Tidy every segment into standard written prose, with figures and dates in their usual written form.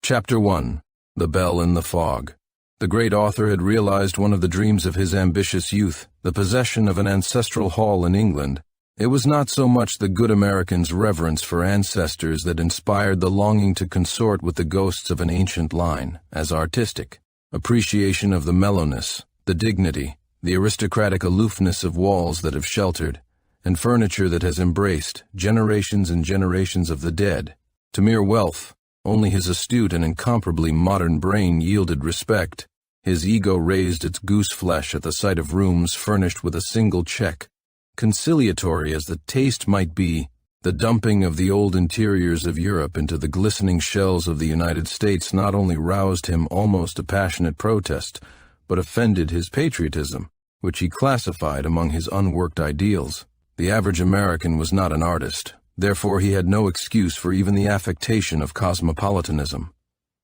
Chapter 1. The Bell in the Fog. The great author had realized one of the dreams of his ambitious youth, the possession of an ancestral hall in England. It was not so much the good American's reverence for ancestors that inspired the longing to consort with the ghosts of an ancient line, as artistic appreciation of the mellowness, the dignity, the aristocratic aloofness of walls that have sheltered, and furniture that has embraced generations and generations of the dead. To mere wealth, only his astute and incomparably modern brain yielded respect. His ego raised its goose flesh at the sight of rooms furnished with a single check. Conciliatory as the taste might be, the dumping of the old interiors of Europe into the glistening shells of the United States not only roused him almost to passionate protest, but offended his patriotism, which he classified among his unworked ideals. The average American was not an artist. Therefore he had no excuse for even the affectation of cosmopolitanism.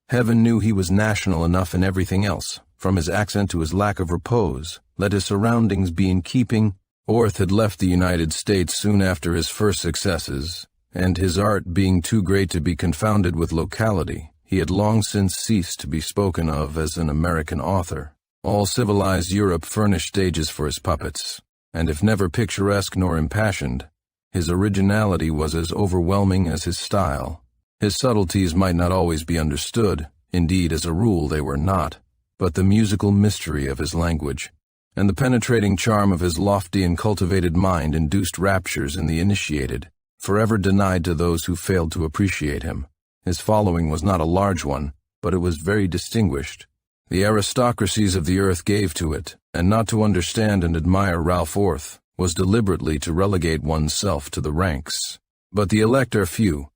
Heaven knew he was national enough in everything else, from his accent to his lack of repose. Let his surroundings be in keeping. Orth had left the United States soon after his first successes, and his art being too great to be confounded with locality, he had long since ceased to be spoken of as an American author. All civilized Europe furnished stages for his puppets, and if never picturesque nor impassioned, his originality was as overwhelming as his style. His subtleties might not always be understood, indeed as a rule they were not, but the musical mystery of his language, and the penetrating charm of his lofty and cultivated mind induced raptures in the initiated, forever denied to those who failed to appreciate him. His following was not a large one, but it was very distinguished. The aristocracies of the earth gave to it, and not to understand and admire Ralph Orth was deliberately to relegate oneself to the ranks. But the elect are few,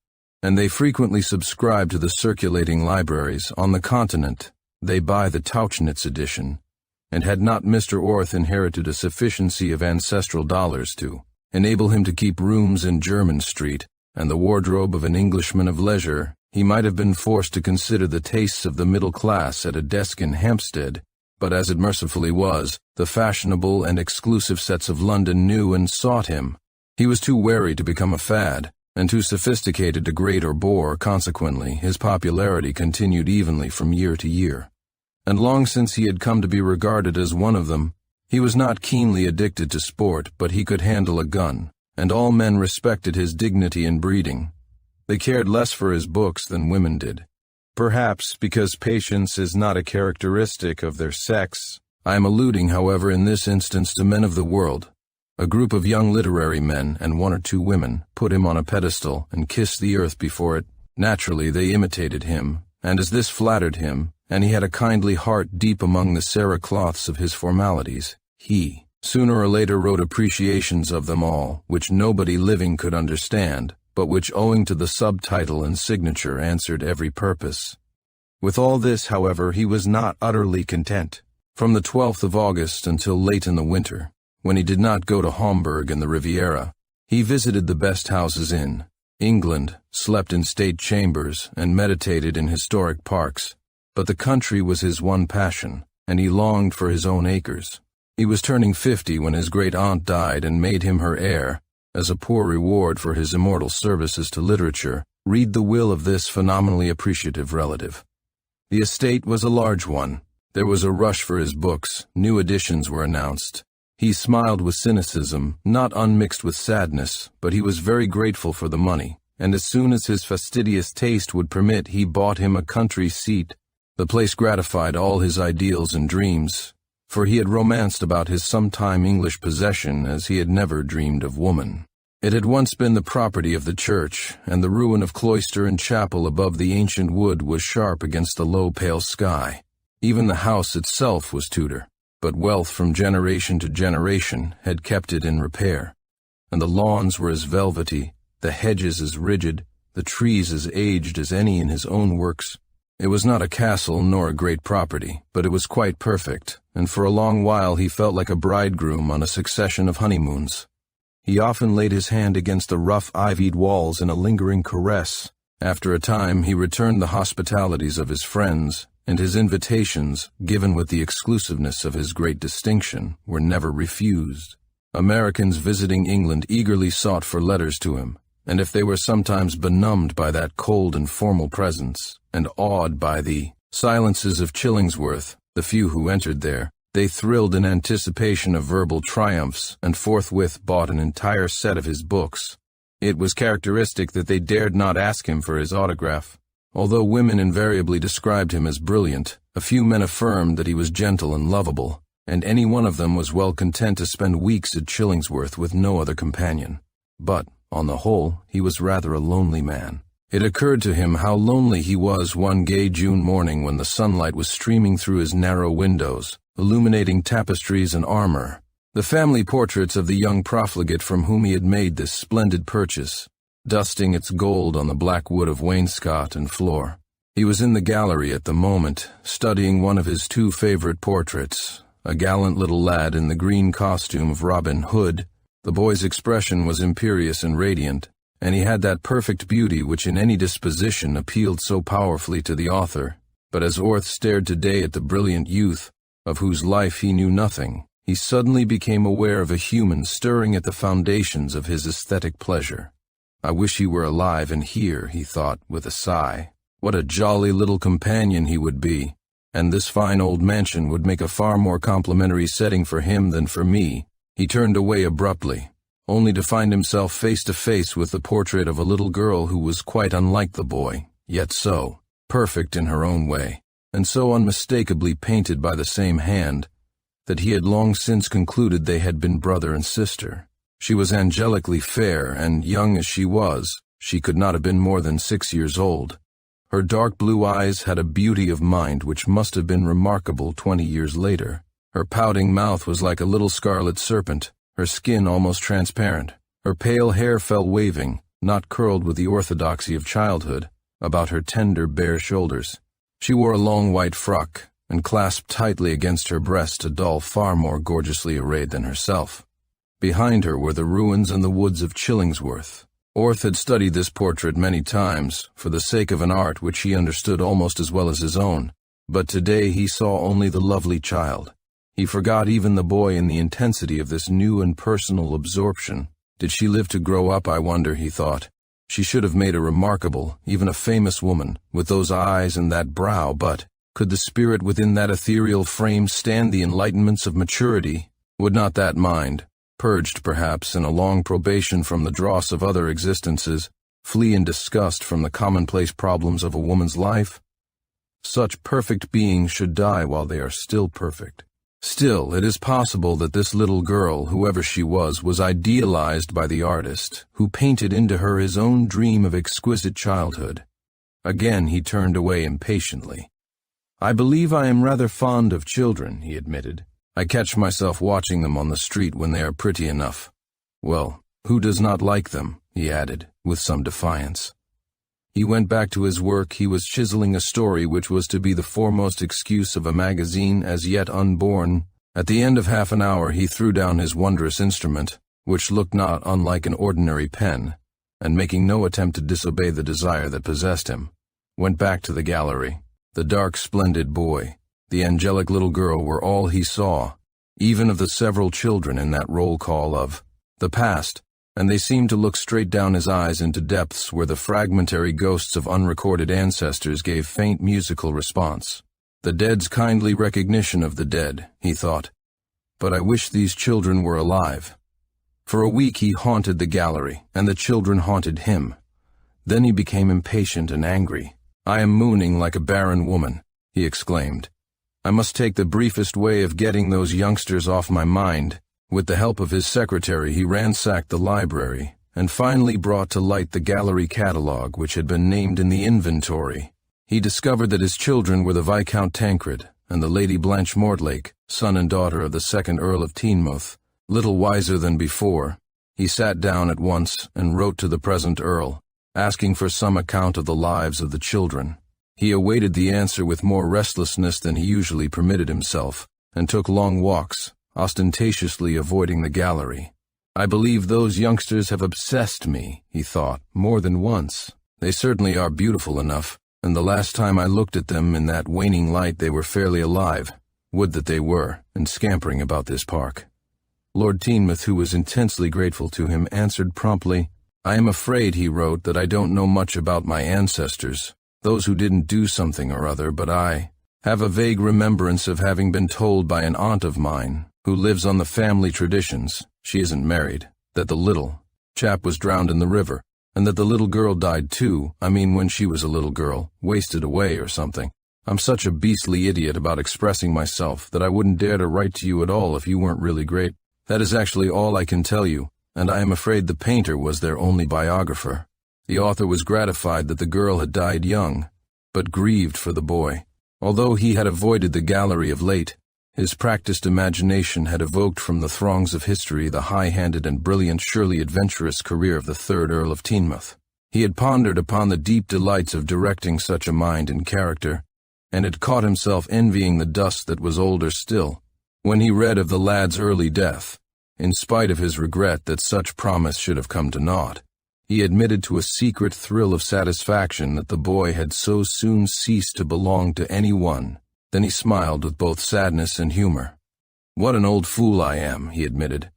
and they frequently subscribe to the circulating libraries. On the continent, they buy the Tauchnitz edition, and had not Mr. Orth inherited a sufficiency of ancestral dollars to enable him to keep rooms in Jermyn Street and the wardrobe of an Englishman of leisure, he might have been forced to consider the tastes of the middle class at a desk in Hampstead. But as it mercifully was, the fashionable and exclusive sets of London knew and sought him. He was too wary to become a fad, and too sophisticated to grate or bore. Consequently, his popularity continued evenly from year to year. And long since he had come to be regarded as one of them. He was not keenly addicted to sport, but he could handle a gun, and all men respected his dignity and breeding. They cared less for his books than women did. Perhaps because patience is not a characteristic of their sex. I am alluding, however, in this instance to men of the world. A group of young literary men and one or two women put him on a pedestal and kissed the earth before it. Naturally, they imitated him, and as this flattered him, and he had a kindly heart deep among the cerecloths of his formalities, he, sooner or later, wrote appreciations of them all, which nobody living could understand, but which, owing to the subtitle and signature, answered every purpose. With all this, however, he was not utterly content. From the 12th of August until late in the winter, when he did not go to Homburg and the Riviera, he visited the best houses in England, slept in state chambers, and meditated in historic parks. But the country was his one passion, and he longed for his own acres. He was turning 50 when his great-aunt died and made him her heir. As a poor reward for his immortal services to literature, read the will of this phenomenally appreciative relative. The estate was a large one. There was a rush for his books. New editions were announced. He smiled with cynicism, not unmixed with sadness, but he was very grateful for the money, and as soon as his fastidious taste would permit, he bought him a country seat. The place gratified all his ideals and dreams, for he had romanced about his sometime English possession as he had never dreamed of woman. It had once been the property of the church, and the ruin of cloister and chapel above the ancient wood was sharp against the low pale sky. Even the house itself was Tudor, but wealth from generation to generation had kept it in repair, and the lawns were as velvety, the hedges as rigid, the trees as aged as any in his own works. It was not a castle nor a great property, but it was quite perfect, and for a long while he felt like a bridegroom on a succession of honeymoons. He often laid his hand against the rough ivied walls in a lingering caress. After a time he returned the hospitalities of his friends, and his invitations, given with the exclusiveness of his great distinction, were never refused. Americans visiting England eagerly sought for letters to him, and if they were sometimes benumbed by that cold and formal presence, and awed by the silences of Chillingsworth, the few who entered there, they thrilled in anticipation of verbal triumphs and forthwith bought an entire set of his books. It was characteristic that they dared not ask him for his autograph. Although women invariably described him as brilliant, a few men affirmed that he was gentle and lovable, and any one of them was well content to spend weeks at Chillingsworth with no other companion. But, on the whole, he was rather a lonely man. It occurred to him how lonely he was one gay June morning when the sunlight was streaming through his narrow windows, illuminating tapestries and armor, the family portraits of the young profligate from whom he had made this splendid purchase, dusting its gold on the black wood of wainscot and floor. He was in the gallery at the moment, studying one of his two favorite portraits, a gallant little lad in the green costume of Robin Hood. The boy's expression was imperious and radiant, and he had that perfect beauty which in any disposition appealed so powerfully to the author. But as Orth stared today at the brilliant youth, of whose life he knew nothing, he suddenly became aware of a human stirring at the foundations of his aesthetic pleasure. I wish he were alive and here, he thought with a sigh. What a jolly little companion he would be, and this fine old mansion would make a far more complimentary setting for him than for me. He turned away abruptly, only to find himself face to face with the portrait of a little girl who was quite unlike the boy, yet so perfect in her own way, and so unmistakably painted by the same hand, that he had long since concluded they had been brother and sister. She was angelically fair, and young as she was, she could not have been more than 6 years old. Her dark blue eyes had a beauty of mind which must have been remarkable 20 years later. Her pouting mouth was like a little scarlet serpent, her skin almost transparent. Her pale hair fell waving, not curled with the orthodoxy of childhood, about her tender, bare shoulders. She wore a long white frock, and clasped tightly against her breast a doll far more gorgeously arrayed than herself. Behind her were the ruins and the woods of Chillingsworth. Orth had studied this portrait many times, for the sake of an art which he understood almost as well as his own, but today he saw only the lovely child. He forgot even the boy in the intensity of this new and personal absorption. Did she live to grow up, I wonder, he thought. She should have made a remarkable, even a famous woman, with those eyes and that brow, but could the spirit within that ethereal frame stand the enlightenments of maturity? Would not that mind, purged perhaps in a long probation from the dross of other existences, flee in disgust from the commonplace problems of a woman's life? Such perfect beings should die while they are still perfect. Still, it is possible that this little girl, whoever she was idealized by the artist, who painted into her his own dream of exquisite childhood. Again he turned away impatiently. "I believe I am rather fond of children," he admitted. "I catch myself watching them on the street when they are pretty enough. Well, who does not like them?" he added, with some defiance. He went back to his work. He was chiseling a story which was to be the foremost excuse of a magazine as yet unborn. At the end of half an hour he threw down his wondrous instrument, which looked not unlike an ordinary pen, and making no attempt to disobey the desire that possessed him, went back to the gallery. The dark, splendid boy, the angelic little girl were all he saw, even of the several children in that roll call of the past, and they seemed to look straight down his eyes into depths where the fragmentary ghosts of unrecorded ancestors gave faint musical response. The dead's kindly recognition of the dead, he thought. But I wish these children were alive. For a week he haunted the gallery, and the children haunted him. Then he became impatient and angry. "I am mooning like a barren woman," he exclaimed. "I must take the briefest way of getting those youngsters off my mind." With the help of his secretary he ransacked the library, and finally brought to light the gallery catalogue which had been named in the inventory. He discovered that his children were the Viscount Tancred and the Lady Blanche Mortlake, son and daughter of the second Earl of Teignmouth. Little wiser than before, he sat down at once and wrote to the present Earl, asking for some account of the lives of the children. He awaited the answer with more restlessness than he usually permitted himself, and took long walks, ostentatiously avoiding the gallery. "I believe those youngsters have obsessed me," he thought, more than once. "They certainly are beautiful enough, and the last time I looked at them in that waning light they were fairly alive. Would that they were, and scampering about this park." Lord Teignmouth, who was intensely grateful to him, answered promptly, "I am afraid," he wrote, "that I don't know much about my ancestors, those who didn't do something or other, but I have a vague remembrance of having been told by an aunt of mine, who lives on the family traditions, she isn't married, that the little chap was drowned in the river, and that the little girl died too, I mean when she was a little girl, wasted away or something. I'm such a beastly idiot about expressing myself that I wouldn't dare to write to you at all if you weren't really great. That is actually all I can tell you, and I am afraid the painter was their only biographer." The author was gratified that the girl had died young, but grieved for the boy. Although he had avoided the gallery of late, his practiced imagination had evoked from the throngs of history the high-handed and brilliant, surely adventurous career of the 3rd Earl of Teignmouth. He had pondered upon the deep delights of directing such a mind and character, and had caught himself envying the dust that was older still, when he read of the lad's early death. In spite of his regret that such promise should have come to naught, he admitted to a secret thrill of satisfaction that the boy had so soon ceased to belong to any one. Then he smiled with both sadness and humor. "What an old fool I am," he admitted.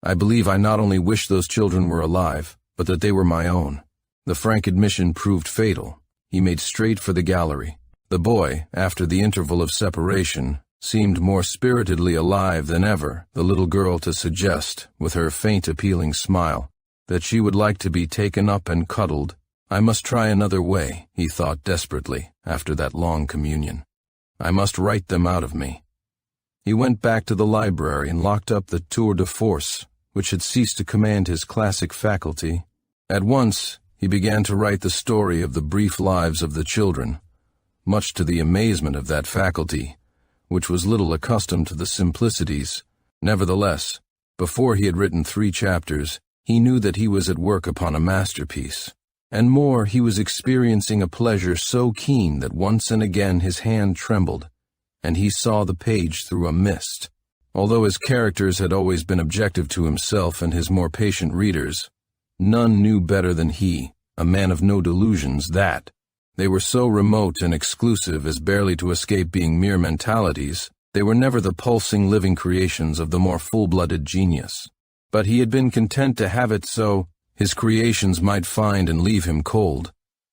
"I believe I not only wish those children were alive, but that they were my own." The frank admission proved fatal. He made straight for the gallery. The boy, after the interval of separation, seemed more spiritedly alive than ever, the little girl to suggest, with her faint appealing smile, that she would like to be taken up and cuddled. "I must try another way," he thought desperately, after that long communion. "I must write them out of me." He went back to the library and locked up the tour de force, which had ceased to command his classic faculty. At once, he began to write the story of the brief lives of the children, much to the amazement of that faculty, which was little accustomed to the simplicities. Nevertheless, before he had written 3 chapters, he knew that he was at work upon a masterpiece. And more, he was experiencing a pleasure so keen that once and again his hand trembled, and he saw the page through a mist. Although his characters had always been objective to himself and his more patient readers, none knew better than he, a man of no delusions, that they were so remote and exclusive as barely to escape being mere mentalities. They were never the pulsing living creations of the more full-blooded genius. But he had been content to have it so. His creations might find and leave him cold,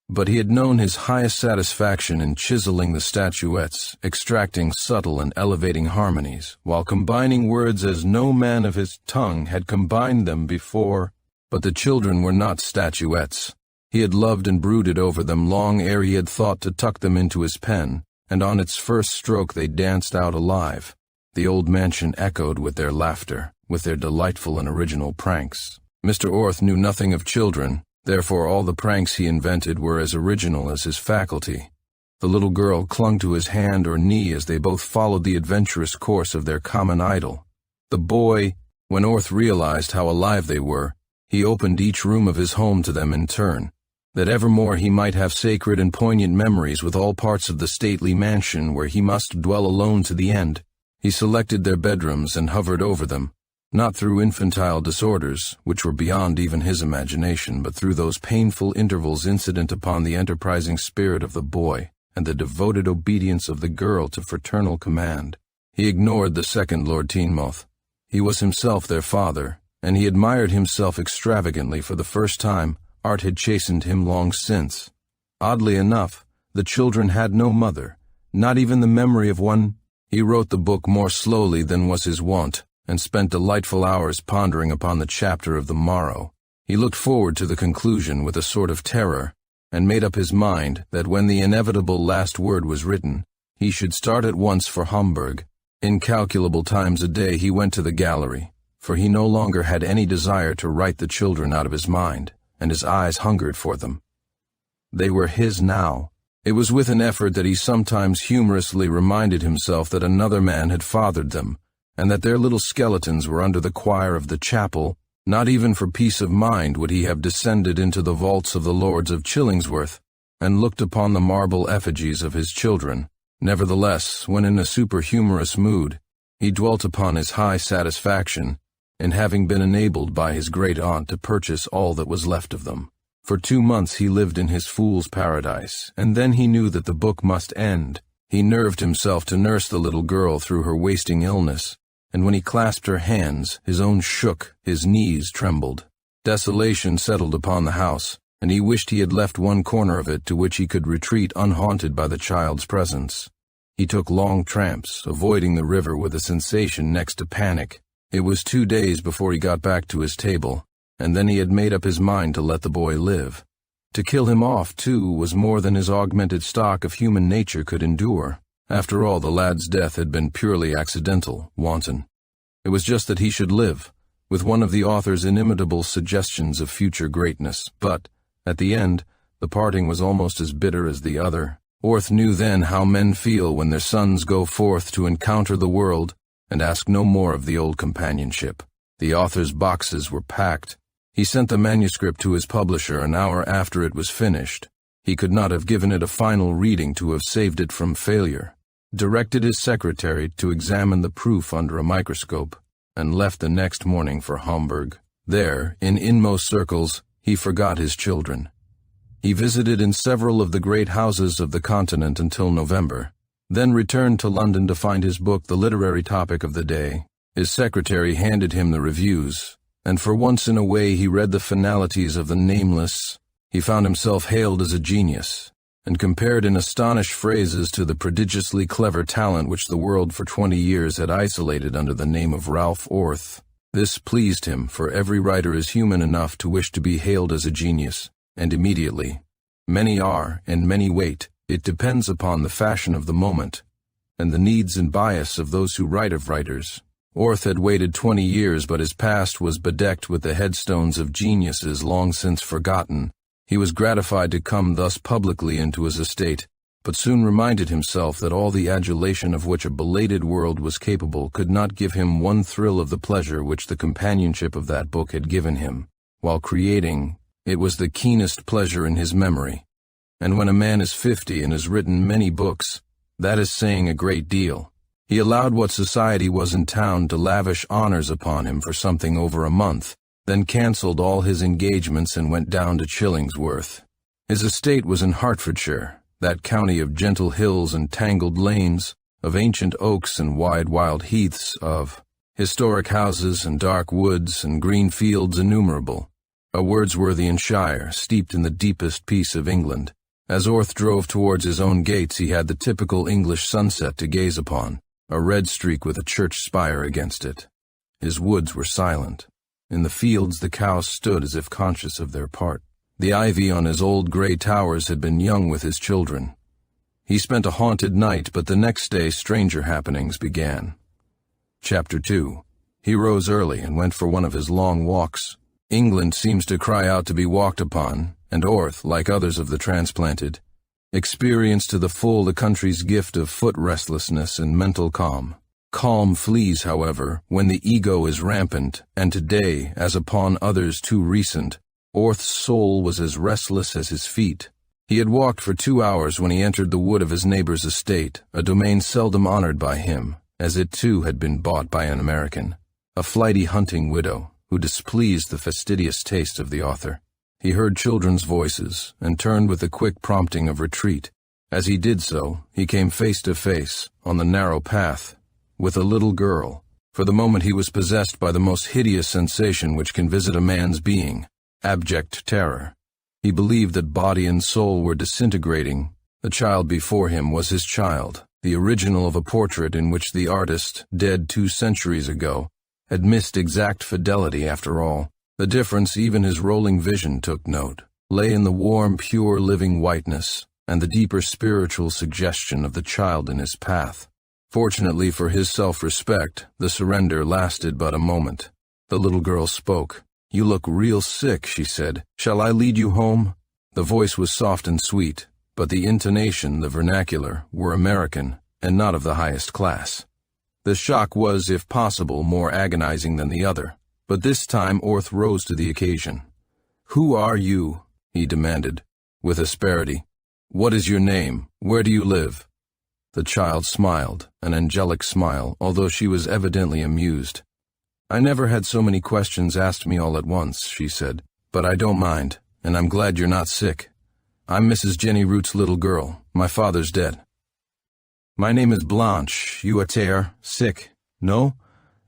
but he had known his highest satisfaction in chiseling the statuettes, extracting subtle and elevating harmonies, while combining words as no man of his tongue had combined them before. But the children were not statuettes. He had loved and brooded over them long ere he had thought to tuck them into his pen, and on its first stroke they danced out alive. The old mansion echoed with their laughter, with their delightful and original pranks. Mr. Orth knew nothing of children, therefore all the pranks he invented were as original as his faculty. The little girl clung to his hand or knee as they both followed the adventurous course of their common idol. The boy, when Orth realized how alive they were, he opened each room of his home to them in turn, that evermore he might have sacred and poignant memories with all parts of the stately mansion where he must dwell alone to the end. He selected their bedrooms and hovered over them, not through infantile disorders, which were beyond even his imagination, but through those painful intervals incident upon the enterprising spirit of the boy and the devoted obedience of the girl to fraternal command. He ignored the second Lord Teignmouth. He was himself their father, and he admired himself extravagantly for the first time. Art had chastened him long since. Oddly enough, the children had no mother, not even the memory of one. He wrote the book more slowly than was his wont, and spent delightful hours pondering upon the chapter of the morrow. He looked forward to the conclusion with a sort of terror, and made up his mind that when the inevitable last word was written, he should start at once for Hamburg. Incalculable times a day he went to the gallery, for he no longer had any desire to write the children out of his mind, and his eyes hungered for them. They were his now. It was with an effort that he sometimes humorously reminded himself that another man had fathered them, and that their little skeletons were under the choir of the chapel. Not even for peace of mind would he have descended into the vaults of the lords of Chillingsworth, and looked upon the marble effigies of his children. Nevertheless, when in a superhumorous mood, he dwelt upon his high satisfaction in having been enabled by his great aunt to purchase all that was left of them. For 2 months he lived in his fool's paradise, and then he knew that the book must end. He nerved himself to nurse the little girl through her wasting illness, and when he clasped her hands, his own shook, his knees trembled. Desolation settled upon the house, and he wished he had left one corner of it to which he could retreat unhaunted by the child's presence. He took long tramps, avoiding the river with a sensation next to panic. It was 2 days before he got back to his table, and then he had made up his mind to let the boy live. To kill him off, too, was more than his augmented stock of human nature could endure. After all, the lad's death had been purely accidental, wanton. It was just that he should live, with one of the author's inimitable suggestions of future greatness, but, at the end, the parting was almost as bitter as the other. Orth knew then how men feel when their sons go forth to encounter the world and ask no more of the old companionship. The author's boxes were packed. He sent the manuscript to his publisher an hour after it was finished. He could not have given it a final reading to have saved it from failure, directed his secretary to examine the proof under a microscope, and left the next morning for Hamburg. There, in inmost circles, he forgot his children. He visited in several of the great houses of the continent until November, then returned to London to find his book the literary topic of the day. His secretary handed him the reviews, and for once in a way he read the finalities of the nameless. He found himself hailed as a genius, and compared in astonished phrases to the prodigiously clever talent which the world for 20 years had isolated under the name of Ralph Orth. This pleased him, for every writer is human enough to wish to be hailed as a genius, and immediately. Many are, and many wait. It depends upon the fashion of the moment, and the needs and bias of those who write of writers. Orth had waited 20 years, but his past was bedecked with the headstones of geniuses long since forgotten. He was gratified to come thus publicly into his estate, but soon reminded himself that all the adulation of which a belated world was capable could not give him one thrill of the pleasure which the companionship of that book had given him. While creating, it was the keenest pleasure in his memory. And when a man is 50 and has written many books, that is saying a great deal. He allowed what society was in town to lavish honors upon him for something over a month, then cancelled all his engagements and went down to Chillingsworth. His estate was in Hertfordshire, that county of gentle hills and tangled lanes, of ancient oaks and wide wild heaths, of historic houses and dark woods and green fields innumerable, a Wordsworthian shire steeped in the deepest peace of England. As Orth drove towards his own gates, he had the typical English sunset to gaze upon, a red streak with a church spire against it. His woods were silent. In the fields the cows stood as if conscious of their part. The ivy on his old grey towers had been young with his children. He spent a haunted night, but the next day stranger happenings began. Chapter 2. He rose early and went for one of his long walks. England seems to cry out to be walked upon, and Orth, like others of the transplanted, experienced to the full the country's gift of foot restlessness and mental calm. Calm flees, however, when the ego is rampant, and today, as upon others too recent, Orth's soul was as restless as his feet. He had walked for 2 hours when he entered the wood of his neighbor's estate, a domain seldom honored by him, as it too had been bought by an American, a flighty hunting widow, who displeased the fastidious taste of the author. He heard children's voices, and turned with a quick prompting of retreat. As he did so, he came face to face, on the narrow path, with a little girl. For the moment he was possessed by the most hideous sensation which can visit a man's being, abject terror. He believed that body and soul were disintegrating. The child before him was his child, the original of a portrait in which the artist, dead 2 centuries ago, had missed exact fidelity after all. The difference, even his rolling vision took note, lay in the warm, pure, living whiteness, and the deeper spiritual suggestion of the child in his path. Fortunately for his self-respect, the surrender lasted but a moment. The little girl spoke. "You look real sick," she said. "Shall I lead you home?" The voice was soft and sweet, but the intonation, the vernacular, were American, and not of the highest class. The shock was, if possible, more agonizing than the other. But this time Orth rose to the occasion. "Who are you?" he demanded, with asperity. "What is your name? Where do you live?" The child smiled, an angelic smile, although she was evidently amused. "I never had so many questions asked me all at once," she said, "but I don't mind, and I'm glad you're not sick. I'm Mrs. Jenny Root's little girl. My father's dead." "My name is Blanche. You are sick? No?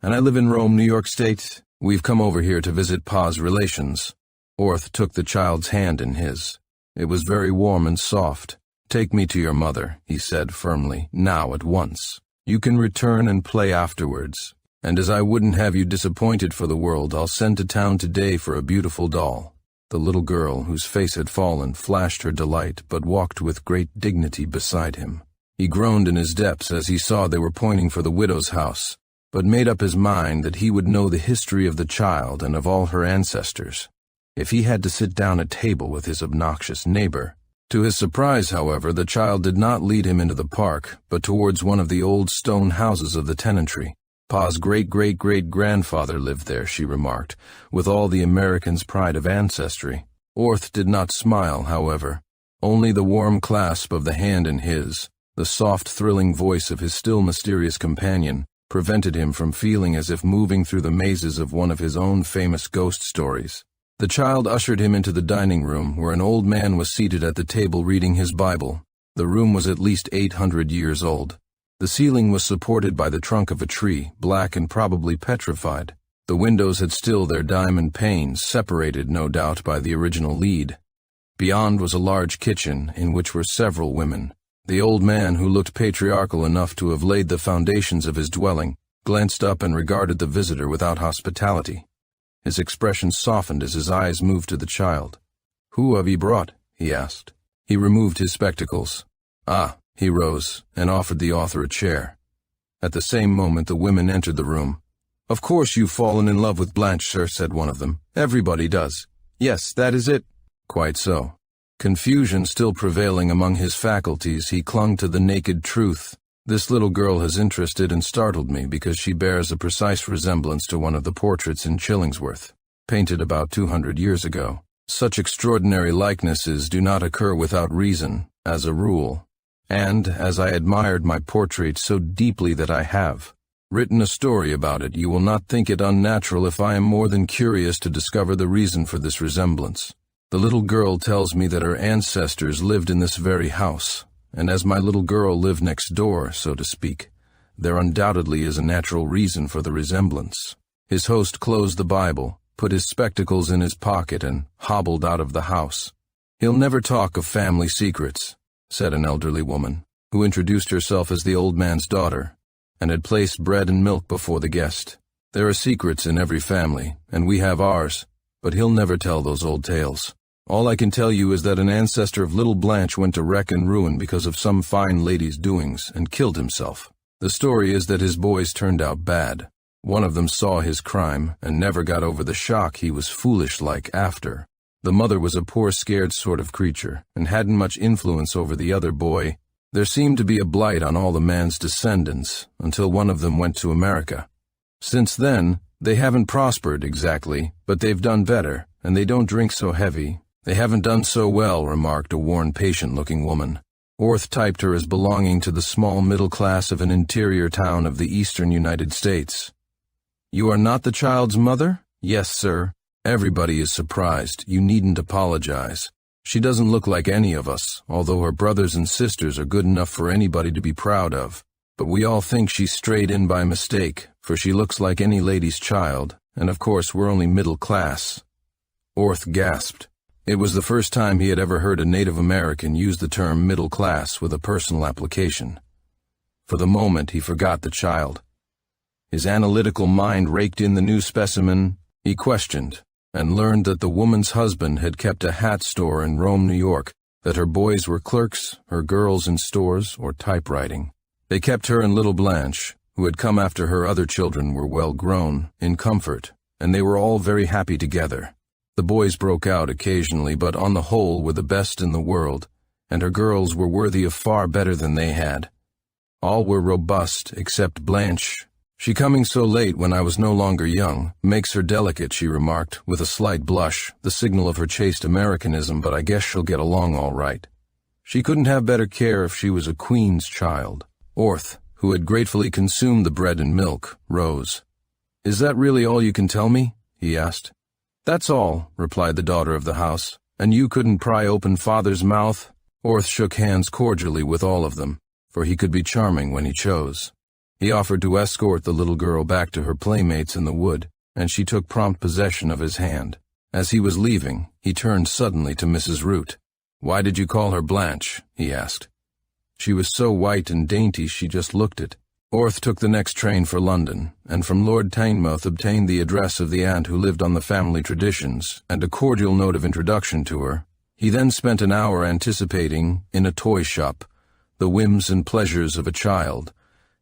And I live in Rome, New York State. We've come over here to visit Pa's relations. Orth took the child's hand in his. It was very warm and soft. Take me to your mother, he said firmly, now at once. You can return and play afterwards. And as I wouldn't have you disappointed for the world, I'll send to town today for a beautiful doll. The little girl, whose face had fallen, flashed her delight, but walked with great dignity beside him. He groaned in his depths as he saw they were pointing for the widow's house, but made up his mind that he would know the history of the child and of all her ancestors, if he had to sit down at table with his obnoxious neighbor. To his surprise, however, the child did not lead him into the park, but towards one of the old stone houses of the tenantry. Pa's great-great-great-grandfather lived there, she remarked, with all the American's pride of ancestry. Orth did not smile, however. Only the warm clasp of the hand in his, the soft, thrilling voice of his still mysterious companion, prevented him from feeling as if moving through the mazes of one of his own famous ghost stories. The child ushered him into the dining room, where an old man was seated at the table reading his Bible. The room was at least 800 years old. The ceiling was supported by the trunk of a tree, black and probably petrified. The windows had still their diamond panes, separated, no doubt, by the original lead. Beyond was a large kitchen, in which were several women. The old man, who looked patriarchal enough to have laid the foundations of his dwelling, glanced up and regarded the visitor without hospitality. His expression softened as his eyes moved to the child. "Who have ye brought?" he asked. He removed his spectacles. "Ah." He rose and offered the author a chair. At the same moment the women entered the room. "Of course you've fallen in love with Blanche, sir," said one of them. "Everybody does." "Yes, that is it." "Quite so." Confusion still prevailing among his faculties, he clung to the naked truth. "This little girl has interested and startled me because she bears a precise resemblance to one of the portraits in Chillingsworth, painted about 200 years ago. Such extraordinary likenesses do not occur without reason, as a rule. And, as I admired my portrait so deeply that I have written a story about it, you will not think it unnatural if I am more than curious to discover the reason for this resemblance. The little girl tells me that her ancestors lived in this very house, and as my little girl lived next door, so to speak, there undoubtedly is a natural reason for the resemblance." His host closed the Bible, put his spectacles in his pocket, and hobbled out of the house. "He'll never talk of family secrets," said an elderly woman, who introduced herself as the old man's daughter, and had placed bread and milk before the guest. "There are secrets in every family, and we have ours, but he'll never tell those old tales. All I can tell you is that an ancestor of little Blanche went to wreck and ruin because of some fine lady's doings, and killed himself. The story is that his boys turned out bad. One of them saw his crime, and never got over the shock he was foolish-like after. The mother was a poor, scared sort of creature, and hadn't much influence over the other boy. There seemed to be a blight on all the man's descendants, until one of them went to America. Since then, they haven't prospered exactly, but they've done better, and they don't drink so heavy. They haven't done so well," remarked a worn, patient-looking woman. Orth typed her as belonging to the small middle class of an interior town of the eastern United States. "You are not the child's mother?" "Yes, sir." "Everybody is surprised. You needn't apologize. She doesn't look like any of us, although her brothers and sisters are good enough for anybody to be proud of. But we all think she strayed in by mistake, for she looks like any lady's child, and of course we're only middle class." Orth gasped. It was the first time he had ever heard a Native American use the term middle class with a personal application. For the moment he forgot the child. His analytical mind raked in the new specimen. He questioned, and learned that the woman's husband had kept a hat store in Rome, New York, that her boys were clerks, her girls in stores or typewriting. They kept her and little Blanche, who had come after her other children were well grown, in comfort, and they were all very happy together. The boys broke out occasionally, but on the whole were the best in the world, and her girls were worthy of far better than they had. All were robust, except Blanche. "She coming so late when I was no longer young makes her delicate," she remarked, with a slight blush, the signal of her chaste Americanism, "but I guess she'll get along all right. She couldn't have better care if she was a queen's child." Orth, who had gratefully consumed the bread and milk, rose. "Is that really all you can tell me?" he asked. "That's all," replied the daughter of the house. "And you couldn't pry open father's mouth?" Orth shook hands cordially with all of them, for he could be charming when he chose. He offered to escort the little girl back to her playmates in the wood, and she took prompt possession of his hand. As he was leaving, he turned suddenly to Mrs. Root. "Why did you call her Blanche?" he asked. She was so white and dainty she just looked it. Orth took the next train for London, and from Lord Tynemouth obtained the address of the aunt who lived on the family traditions, and a cordial note of introduction to her. He then spent an hour anticipating, in a toy shop, the whims and pleasures of a child,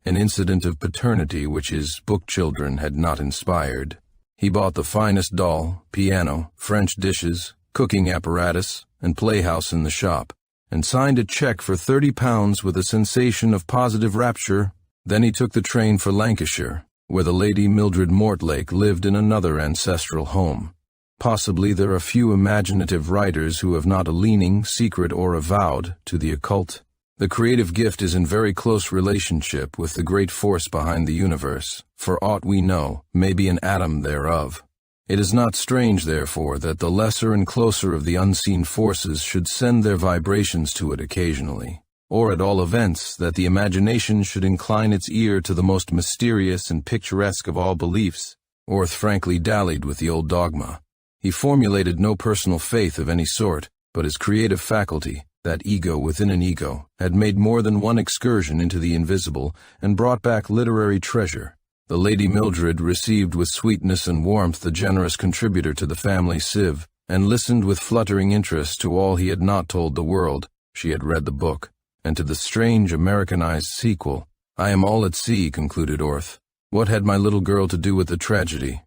an incident of paternity which his book-children had not inspired. He bought the finest doll, piano, French dishes, cooking apparatus, and playhouse in the shop, and signed a cheque for £30 with a sensation of positive rapture. Then he took the train for Lancashire, where the Lady Mildred Mortlake lived in another ancestral home. Possibly there are few imaginative writers who have not a leaning, secret or avowed, to the occult. The creative gift is in very close relationship with the great force behind the universe, for aught we know, may be an atom thereof. It is not strange, therefore, that the lesser and closer of the unseen forces should send their vibrations to it occasionally, or at all events that the imagination should incline its ear to the most mysterious and picturesque of all beliefs. Orth frankly dallied with the old dogma. He formulated no personal faith of any sort, but his creative faculty, that ego within an ego, had made more than one excursion into the invisible and brought back literary treasure. The Lady Mildred received with sweetness and warmth the generous contributor to the family sieve, and listened with fluttering interest to all he had not told the world. She had read the book, and to the strange Americanized sequel. "I am all at sea," concluded Orth. "What had my little girl to do with the tragedy?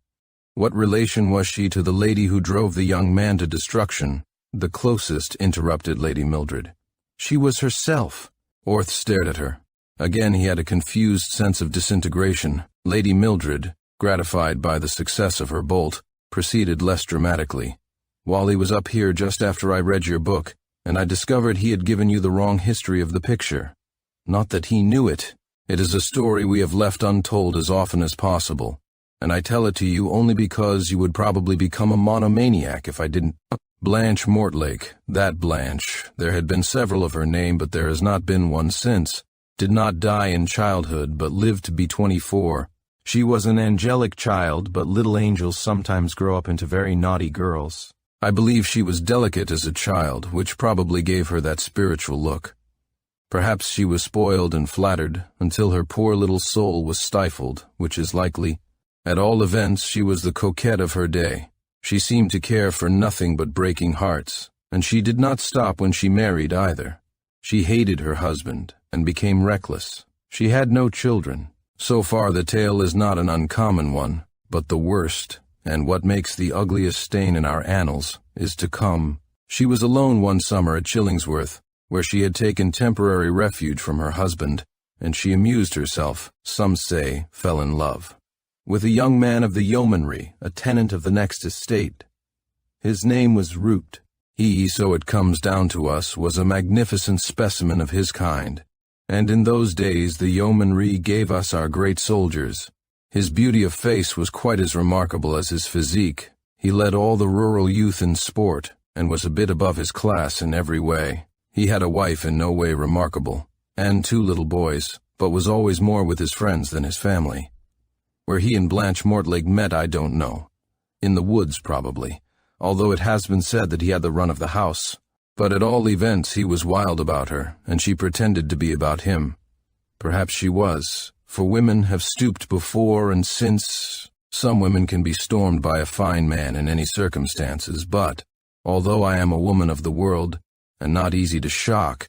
What relation was she to the lady who drove the young man to destruction?" "The closest," interrupted Lady Mildred. "She was herself." Orth stared at her. Again he had a confused sense of disintegration. Lady Mildred, gratified by the success of her bolt, proceeded less dramatically. "Wally was up here just after I read your book, and I discovered he had given you the wrong history of the picture. Not that he knew it. It is a story we have left untold as often as possible, and I tell it to you only because you would probably become a monomaniac if I didn't." Blanche Mortlake, that Blanche, there had been several of her name, but there has not been one since, did not die in childhood but lived to be 24. She was an angelic child, but little angels sometimes grow up into very naughty girls. I believe she was delicate as a child, which probably gave her that spiritual look. Perhaps she was spoiled and flattered until her poor little soul was stifled, which is likely. At all events, she was the coquette of her day. She seemed to care for nothing but breaking hearts, and she did not stop when she married either. She hated her husband and became reckless. She had no children. So far the tale is not an uncommon one, but the worst, and what makes the ugliest stain in our annals, is to come. She was alone one summer at Chillingsworth, where she had taken temporary refuge from her husband, and she amused herself, some say fell in love, with a young man of the yeomanry, a tenant of the next estate. His name was Root. He, so it comes down to us, was a magnificent specimen of his kind, and in those days the yeomanry gave us our great soldiers. His beauty of face was quite as remarkable as his physique. He led all the rural youth in sport, and was a bit above his class in every way. He had a wife in no way remarkable, and 2 little boys, but was always more with his friends than his family. Where he and Blanche Mortlake met I don't know. In the woods, probably, although it has been said that he had the run of the house. But at all events he was wild about her, and she pretended to be about him. Perhaps she was, for women have stooped before and since. Some women can be stormed by a fine man in any circumstances, but, although I am a woman of the world, and not easy to shock,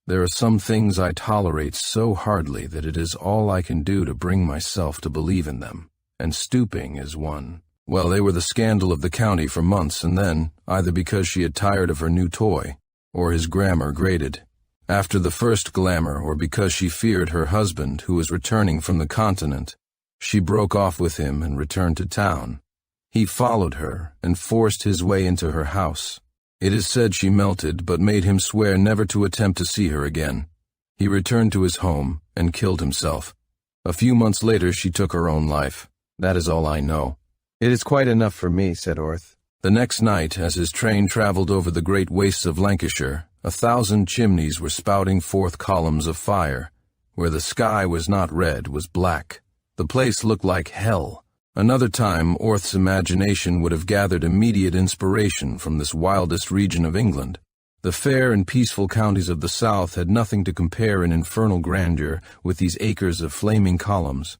there are some things I tolerate so hardly that it is all I can do to bring myself to believe in them, and stooping is one. Well, they were the scandal of the county for months, and then, either because she had tired of her new toy, or his grammar grated. After the first glamour, or because she feared her husband, who was returning from the continent, she broke off with him and returned to town. He followed her and forced his way into her house. It is said she melted, but made him swear never to attempt to see her again. He returned to his home and killed himself. A few months later she took her own life. That is all I know. "It is quite enough for me," said Orth. The next night, as his train traveled over the great wastes of Lancashire, 1,000 chimneys were spouting forth columns of fire. Where the sky was not red was black. The place looked like hell. Another time, Orth's imagination would have gathered immediate inspiration from this wildest region of England. The fair and peaceful counties of the south had nothing to compare in infernal grandeur with these acres of flaming columns.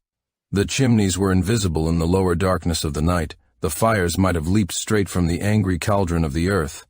The chimneys were invisible in the lower darkness of the night. The fires might have leaped straight from the angry cauldron of the earth.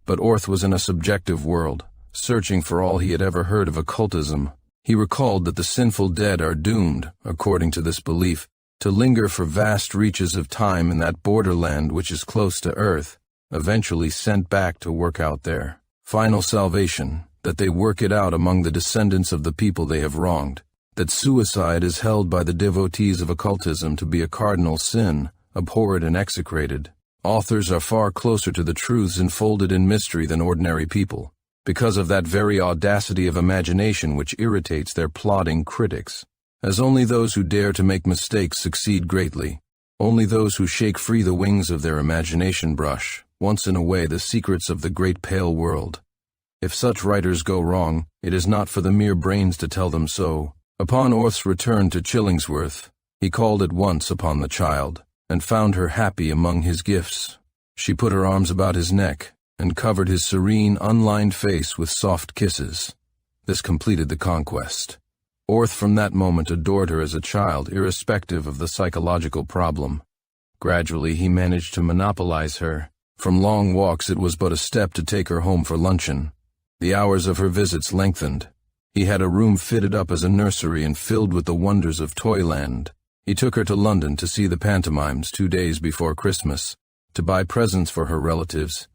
But Orth was in a subjective world, searching for all he had ever heard of occultism. He recalled that the sinful dead are doomed, according to this belief, to linger for vast reaches of time in that borderland which is close to earth, eventually sent back to work out their final salvation, that they work it out among the descendants of the people they have wronged, that suicide is held by the devotees of occultism to be a cardinal sin, abhorred and execrated. Authors are far closer to the truths enfolded in mystery than ordinary people, because of that very audacity of imagination which irritates their plodding critics. As only those who dare to make mistakes succeed greatly, only those who shake free the wings of their imagination brush, once in a way, the secrets of the great pale world. If such writers go wrong, it is not for the mere brains to tell them so. Upon Orth's return to Chillingsworth, he called at once upon the child, and found her happy among his gifts. She put her arms about his neck, and covered his serene, unlined face with soft kisses. This completed the conquest. Orth from that moment adored her as a child, irrespective of the psychological problem. Gradually he managed to monopolize her. From long walks it was but a step to take her home for luncheon. The hours of her visits lengthened. He had a room fitted up as a nursery and filled with the wonders of Toyland. He took her to London to see the pantomimes 2 days before Christmas, to buy presents for her relatives,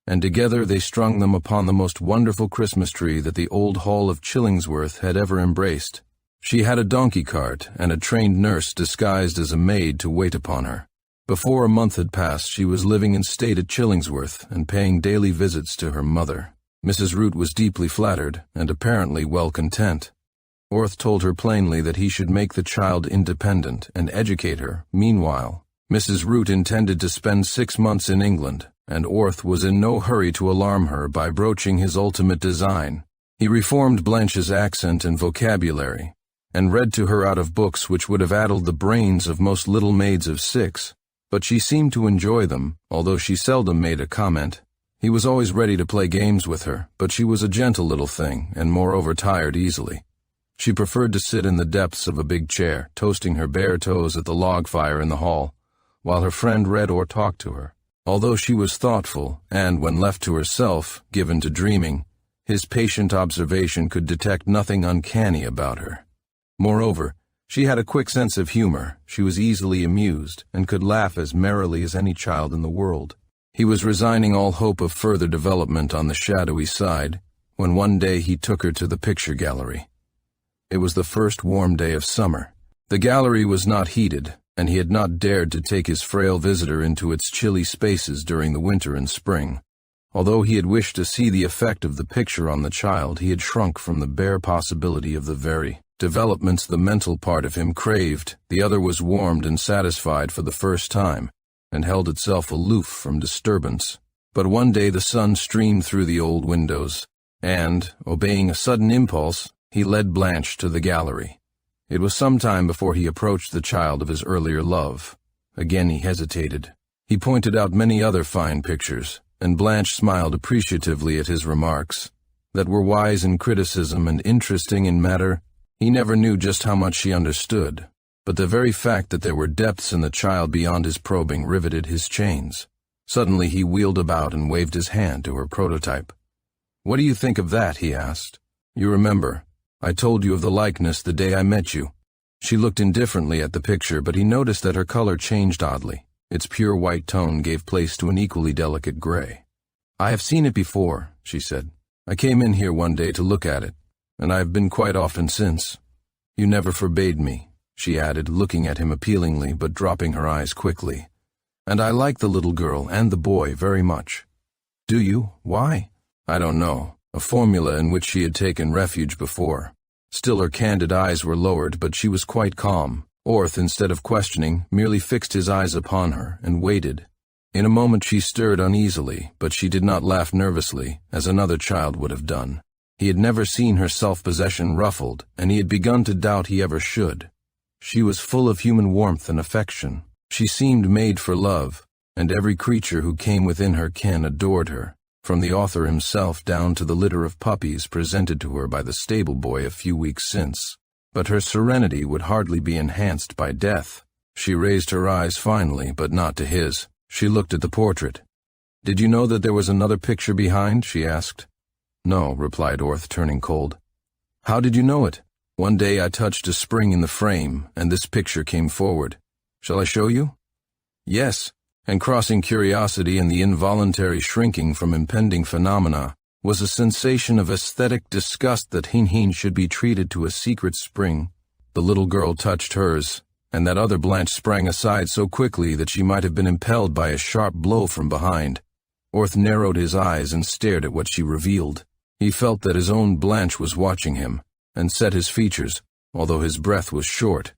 and together they strung them upon the most wonderful Christmas tree that the old hall of Chillingsworth had ever embraced. She had a donkey cart and a trained nurse disguised as a maid to wait upon her. Before a month had passed, she was living in state at Chillingsworth and paying daily visits to her mother. Mrs. Root was deeply flattered and apparently well content. Orth told her plainly that he should make the child independent and educate her. Meanwhile, Mrs. Root intended to spend 6 months in England, and Orth was in no hurry to alarm her by broaching his ultimate design. He reformed Blanche's accent and vocabulary, and read to her out of books which would have addled the brains of most little maids of 6. But she seemed to enjoy them, although she seldom made a comment. He was always ready to play games with her, but she was a gentle little thing, and moreover tired easily. She preferred to sit in the depths of a big chair, toasting her bare toes at the log fire in the hall, while her friend read or talked to her. Although she was thoughtful, and, when left to herself, given to dreaming, his patient observation could detect nothing uncanny about her. Moreover, she had a quick sense of humor. She was easily amused, and could laugh as merrily as any child in the world. He was resigning all hope of further development on the shadowy side, when one day he took her to the picture gallery. It was the first warm day of summer. The gallery was not heated, and he had not dared to take his frail visitor into its chilly spaces during the winter and spring. Although he had wished to see the effect of the picture on the child, he had shrunk from the bare possibility of the very developments the mental part of him craved. The other was warmed and satisfied for the first time, and held itself aloof from disturbance. But one day the sun streamed through the old windows, and, obeying a sudden impulse, he led Blanche to the gallery. It was some time before he approached the child of his earlier love. Again he hesitated. He pointed out many other fine pictures, and Blanche smiled appreciatively at his remarks, that were wise in criticism and interesting in matter. He never knew just how much she understood, but the very fact that there were depths in the child beyond his probing riveted his chains. Suddenly he wheeled about and waved his hand to her prototype. "What do you think of that?" he asked. "You remember, I told you of the likeness the day I met you." She looked indifferently at the picture, but he noticed that her color changed oddly. Its pure white tone gave place to an equally delicate gray. "I have seen it before," she said. "I came in here one day to look at it, and I have been quite often since. You never forbade me," she added, looking at him appealingly but dropping her eyes quickly. "And I like the little girl and the boy very much." "Do you? Why?" "I don't know." A formula in which she had taken refuge before. Still her candid eyes were lowered, but she was quite calm. Orth, instead of questioning, merely fixed his eyes upon her and waited. In a moment she stirred uneasily, but she did not laugh nervously, as another child would have done. He had never seen her self-possession ruffled, and he had begun to doubt he ever should. She was full of human warmth and affection. She seemed made for love, and every creature who came within her ken adored her, from the author himself down to the litter of puppies presented to her by the stable boy a few weeks since. But her serenity would hardly be enhanced by death. She raised her eyes finally, but not to his. She looked at the portrait. "Did you know that there was another picture behind?" she asked. "No," replied Orth, turning cold. "How did you know it?" "One day I touched a spring in the frame, and this picture came forward. Shall I show you?" "Yes," and crossing curiosity and the involuntary shrinking from impending phenomena was a sensation of aesthetic disgust that Hin should be treated to a secret spring. The little girl touched hers, and that other Blanche sprang aside so quickly that she might have been impelled by a sharp blow from behind. Orth narrowed his eyes and stared at what she revealed. He felt that his own Blanche was watching him, and set his features, although his breath was short.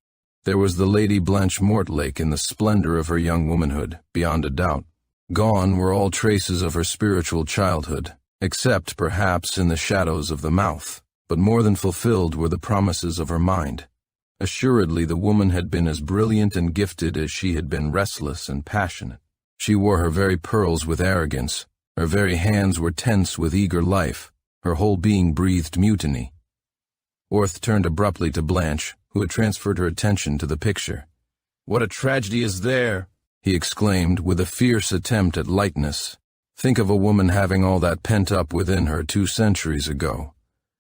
There was the Lady Blanche Mortlake in the splendor of her young womanhood, beyond a doubt. Gone were all traces of her spiritual childhood, except, perhaps, in the shadows of the mouth, but more than fulfilled were the promises of her mind. Assuredly the woman had been as brilliant and gifted as she had been restless and passionate. She wore her very pearls with arrogance, her very hands were tense with eager life, her whole being breathed mutiny. Orth turned abruptly to Blanche, who had transferred her attention to the picture. "What a tragedy is there!" he exclaimed, with a fierce attempt at lightness. "Think of a woman having all that pent up within her 2 centuries ago,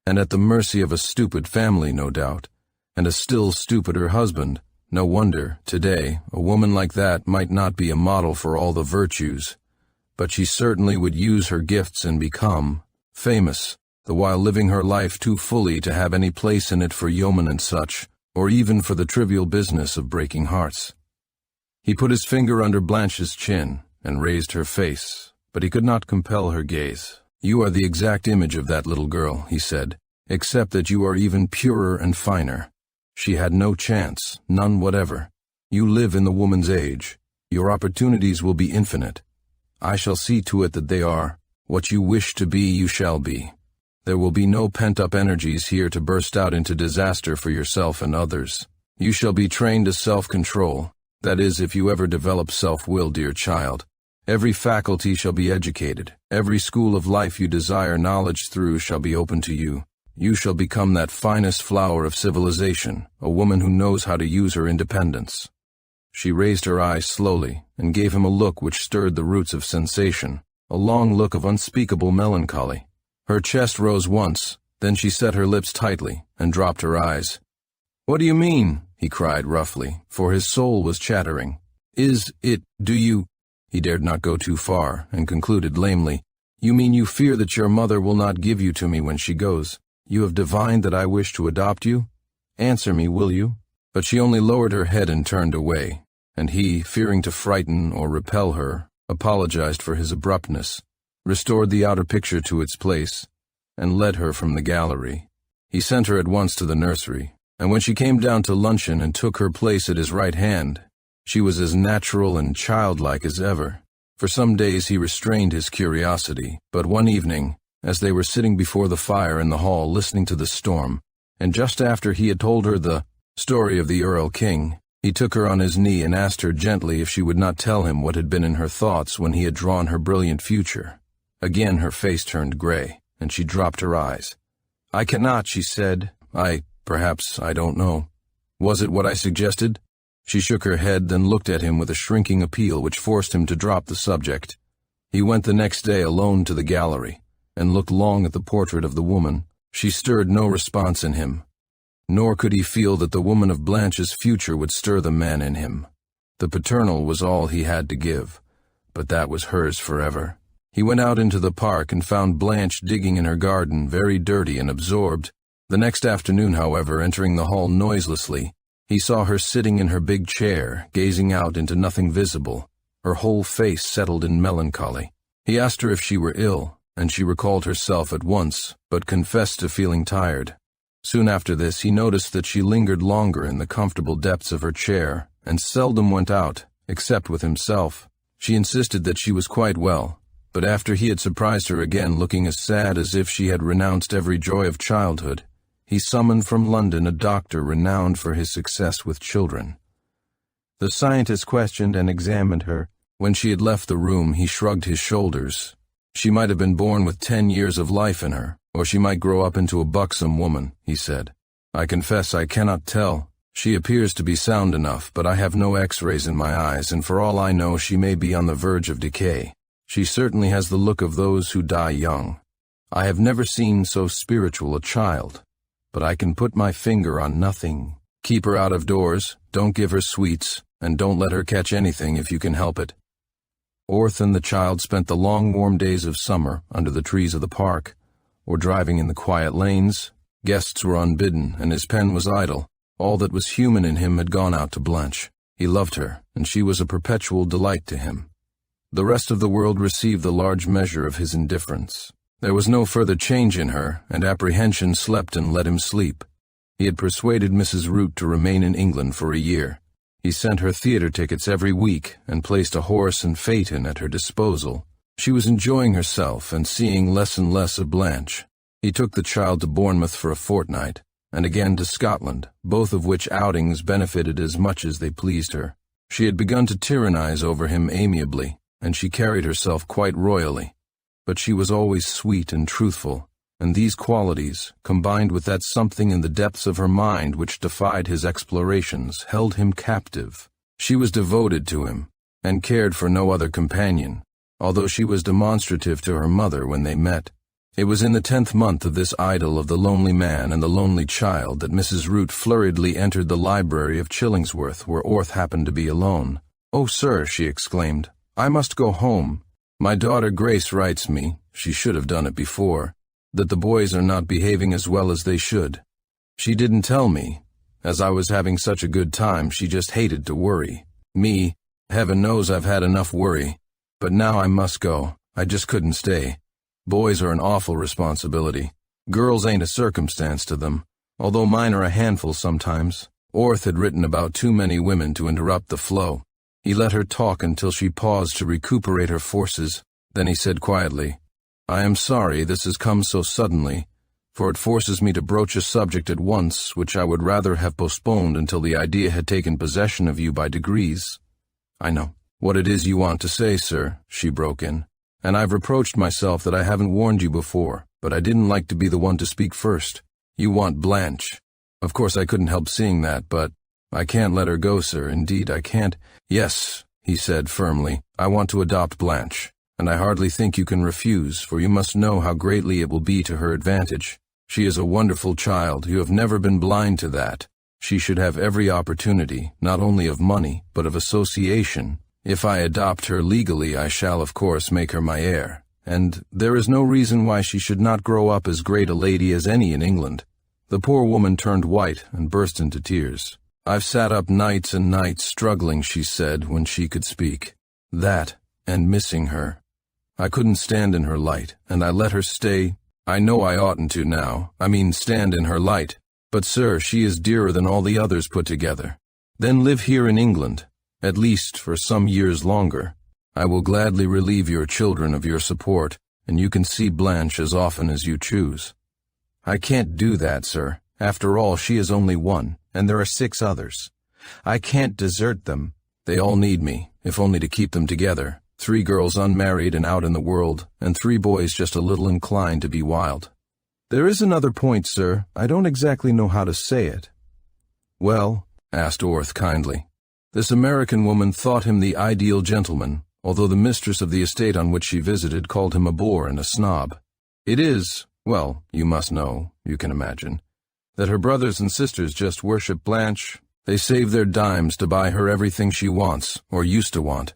and at the mercy of a stupid family, no doubt, and a still stupider husband. No wonder, today, a woman like that might not be a model for all the virtues, but she certainly would use her gifts and become famous, the while living her life too fully to have any place in it for yeomen and such, or even for the trivial business of breaking hearts." He put his finger under Blanche's chin and raised her face, but he could not compel her gaze. "You are the exact image of that little girl," he said, "except that you are even purer and finer. She had no chance, none whatever. You live in the woman's age. Your opportunities will be infinite. I shall see to it that they are. What you wish to be, you shall be. There will be no pent-up energies here to burst out into disaster for yourself and others. You shall be trained to self-control, that is, if you ever develop self-will, dear child. Every faculty shall be educated. Every school of life you desire knowledge through shall be open to you. You shall become that finest flower of civilization, a woman who knows how to use her independence." She raised her eyes slowly and gave him a look which stirred the roots of sensation, a long look of unspeakable melancholy. Her chest rose once, then she set her lips tightly and dropped her eyes. "What do you mean?" he cried roughly, for his soul was chattering. Do you—" He dared not go too far, and concluded lamely, "You mean you fear that your mother will not give you to me when she goes? You have divined that I wish to adopt you? Answer me, will you?" But she only lowered her head and turned away, and he, fearing to frighten or repel her, apologized for his abruptness, restored the outer picture to its place, and led her from the gallery. He sent her at once to the nursery, and when she came down to luncheon and took her place at his right hand, she was as natural and childlike as ever. For some days he restrained his curiosity, but one evening, as they were sitting before the fire in the hall listening to the storm, and just after he had told her the story of the Earl King, he took her on his knee and asked her gently if she would not tell him what had been in her thoughts when he had drawn her brilliant future. Again her face turned gray, and she dropped her eyes. "I cannot," she said. Perhaps, I don't know. Was it what I suggested?" She shook her head, then looked at him with a shrinking appeal which forced him to drop the subject. He went the next day alone to the gallery, and looked long at the portrait of the woman. She stirred no response in him, nor could he feel that the woman of Blanche's future would stir the man in him. The paternal was all he had to give, but that was hers forever. He went out into the park and found Blanche digging in her garden, very dirty and absorbed. The next afternoon, however, entering the hall noiselessly, he saw her sitting in her big chair, gazing out into nothing visible, her whole face settled in melancholy. He asked her if she were ill, and she recalled herself at once, but confessed to feeling tired. Soon after this, he noticed that she lingered longer in the comfortable depths of her chair, and seldom went out, except with himself. She insisted that she was quite well, but after he had surprised her again looking as sad as if she had renounced every joy of childhood, he summoned from London a doctor renowned for his success with children. The scientist questioned and examined her. When she had left the room, he shrugged his shoulders. She might have been born with 10 years of life in her, or she might grow up into a buxom woman, he said. I confess I cannot tell. She appears to be sound enough, but I have no x-rays in my eyes, and for all I know she may be on the verge of decay. She certainly has the look of those who die young. I have never seen so spiritual a child, but I can put my finger on nothing. Keep her out of doors, don't give her sweets, and don't let her catch anything if you can help it. Orth and the child spent the long warm days of summer under the trees of the park, or driving in the quiet lanes. Guests were unbidden, and his pen was idle. All that was human in him had gone out to Blanche. He loved her, and she was a perpetual delight to him. The rest of the world received the large measure of his indifference. There was no further change in her, and apprehension slept and let him sleep. He had persuaded Mrs. Root to remain in England for a year. He sent her theater tickets every week and placed a horse and phaeton at her disposal. She was enjoying herself and seeing less and less of Blanche. He took the child to Bournemouth for a fortnight, and again to Scotland, both of which outings benefited as much as they pleased her. She had begun to tyrannize over him amiably, and she carried herself quite royally. But she was always sweet and truthful, and these qualities, combined with that something in the depths of her mind which defied his explorations, held him captive. She was devoted to him, and cared for no other companion, although she was demonstrative to her mother when they met. It was in the 10th month of this idyll of the lonely man and the lonely child that Mrs. Root flurriedly entered the library of Chillingsworth, where Orth happened to be alone. "Oh, sir," she exclaimed, "I must go home. My daughter Grace writes me, she should have done it before, that the boys are not behaving as well as they should. She didn't tell me. As I was having such a good time, she just hated to worry. Me, heaven knows I've had enough worry. But now I must go. I just couldn't stay. Boys are an awful responsibility. Girls ain't a circumstance to them, although mine are a handful sometimes." Orth had written about too many women to interrupt the flow. He let her talk until she paused to recuperate her forces. Then he said quietly, "I am sorry this has come so suddenly, for it forces me to broach a subject at once which I would rather have postponed until the idea had taken possession of you by degrees." "I know what it is you want to say, sir," she broke in. "And I've reproached myself that I haven't warned you before, but I didn't like to be the one to speak first. You want Blanche. Of course I couldn't help seeing that, but I can't let her go, sir, indeed I can't." "Yes," he said firmly, "I want to adopt Blanche, and I hardly think you can refuse, for you must know how greatly it will be to her advantage. She is a wonderful child, you have never been blind to that. She should have every opportunity, not only of money, but of association. If I adopt her legally, I shall, of course, make her my heir, and there is no reason why she should not grow up as great a lady as any in England." The poor woman turned white and burst into tears. "I've sat up nights and nights struggling," she said, when she could speak. "That, and missing her. I couldn't stand in her light, and I let her stay. I know I oughtn't to now, stand in her light. But, sir, she is dearer than all the others put together. Then live here in England, at least for some years longer. I will gladly relieve your children of your support, and you can see Blanche as often as you choose." "I can't do that, sir. After all, she is only one, and there are 6 others. I can't desert them. They all need me, if only to keep them together. 3 girls unmarried and out in the world, and 3 boys just a little inclined to be wild." "There is another point, sir. I don't exactly know how to say it." "Well?" asked Orth kindly. This American woman thought him the ideal gentleman, although the mistress of the estate on which she visited called him a bore and a snob. "It is, well, you must know, you can imagine, that her brothers and sisters just worship Blanche. They save their dimes to buy her everything she wants, or used to want.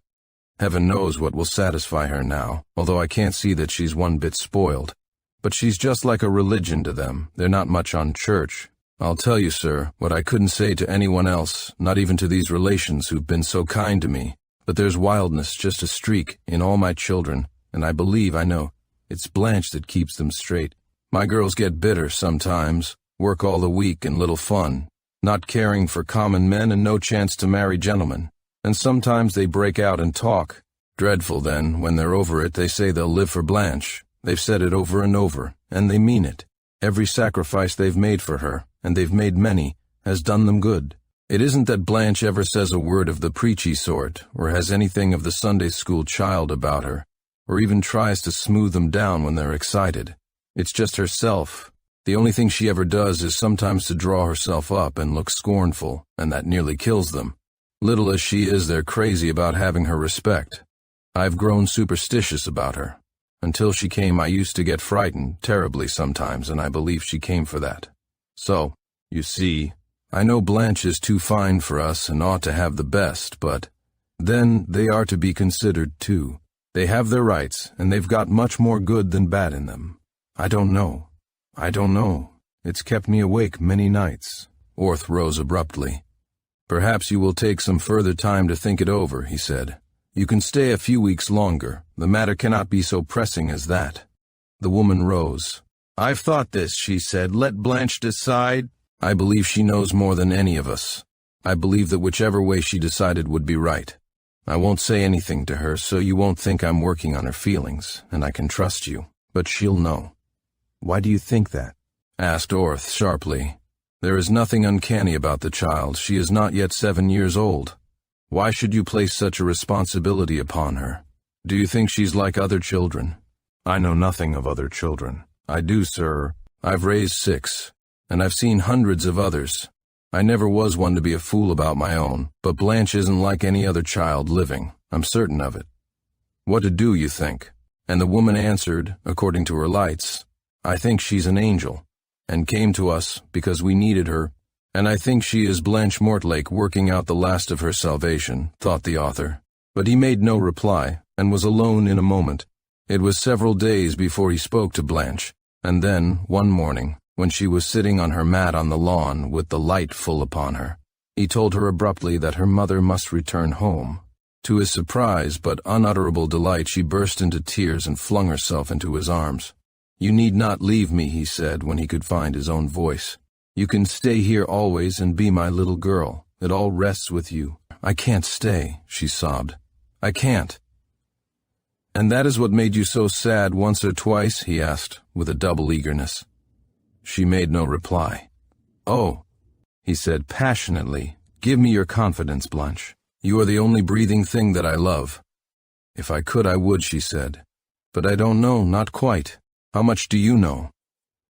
Heaven knows what will satisfy her now, although I can't see that she's one bit spoiled. But she's just like a religion to them. They're not much on church. I'll tell you, sir, what I couldn't say to anyone else, not even to these relations who've been so kind to me. But there's wildness, just a streak, in all my children, and I believe I know. It's Blanche that keeps them straight. My girls get bitter sometimes, work all the week and little fun, not caring for common men and no chance to marry gentlemen. And sometimes they break out and talk. Dreadful then, when they're over it, they say they'll live for Blanche. They've said it over and over, and they mean it. Every sacrifice they've made for her, and they've made many, has done them good. It isn't that Blanche ever says a word of the preachy sort, or has anything of the Sunday school child about her, or even tries to smooth them down when they're excited. It's just herself. The only thing she ever does is sometimes to draw herself up and look scornful, and that nearly kills them. Little as she is, they're crazy about having her respect. I've grown superstitious about her. Until she came, I used to get frightened, terribly sometimes, and I believe she came for that. So, you see, I know Blanche is too fine for us and ought to have the best, but then they are to be considered too. They have their rights, and they've got much more good than bad in them. I don't know. It's kept me awake many nights. Orth rose abruptly. Perhaps you will take some further time to think it over, he said. You can stay a few weeks longer. The matter cannot be so pressing as that. The woman rose. I've thought this, she said. Let Blanche decide. I believe she knows more than any of us. I believe that whichever way she decided would be right. I won't say anything to her, so you won't think I'm working on her feelings, and I can trust you. But she'll know. Why do you think that? Asked Orth sharply. There is nothing uncanny about the child. She is not yet 7 years old. Why should you place such a responsibility upon her? Do you think she's like other children? I know nothing of other children. I do, sir. I've raised 6. And I've seen hundreds of others. I never was one to be a fool about my own, but Blanche isn't like any other child living. I'm certain of it. What to do, you think? And the woman answered, according to her lights, I think she's an angel, and came to us because we needed her, and I think she is Blanche Mortlake working out the last of her salvation, thought the author. But he made no reply, and was alone in a moment. It was several days before he spoke to Blanche, and then, one morning, when she was sitting on her mat on the lawn with the light full upon her, he told her abruptly that her mother must return home. To his surprise but unutterable delight, she burst into tears and flung herself into his arms. You need not leave me, he said, when he could find his own voice. You can stay here always and be my little girl. It all rests with you. I can't stay, she sobbed. I can't. And that is what made you so sad once or twice, he asked, with a double eagerness. She made no reply. Oh, he said passionately, give me your confidence, Blanche. You are the only breathing thing that I love. If I could, I would, she said. But I don't know, not quite. How much do you know?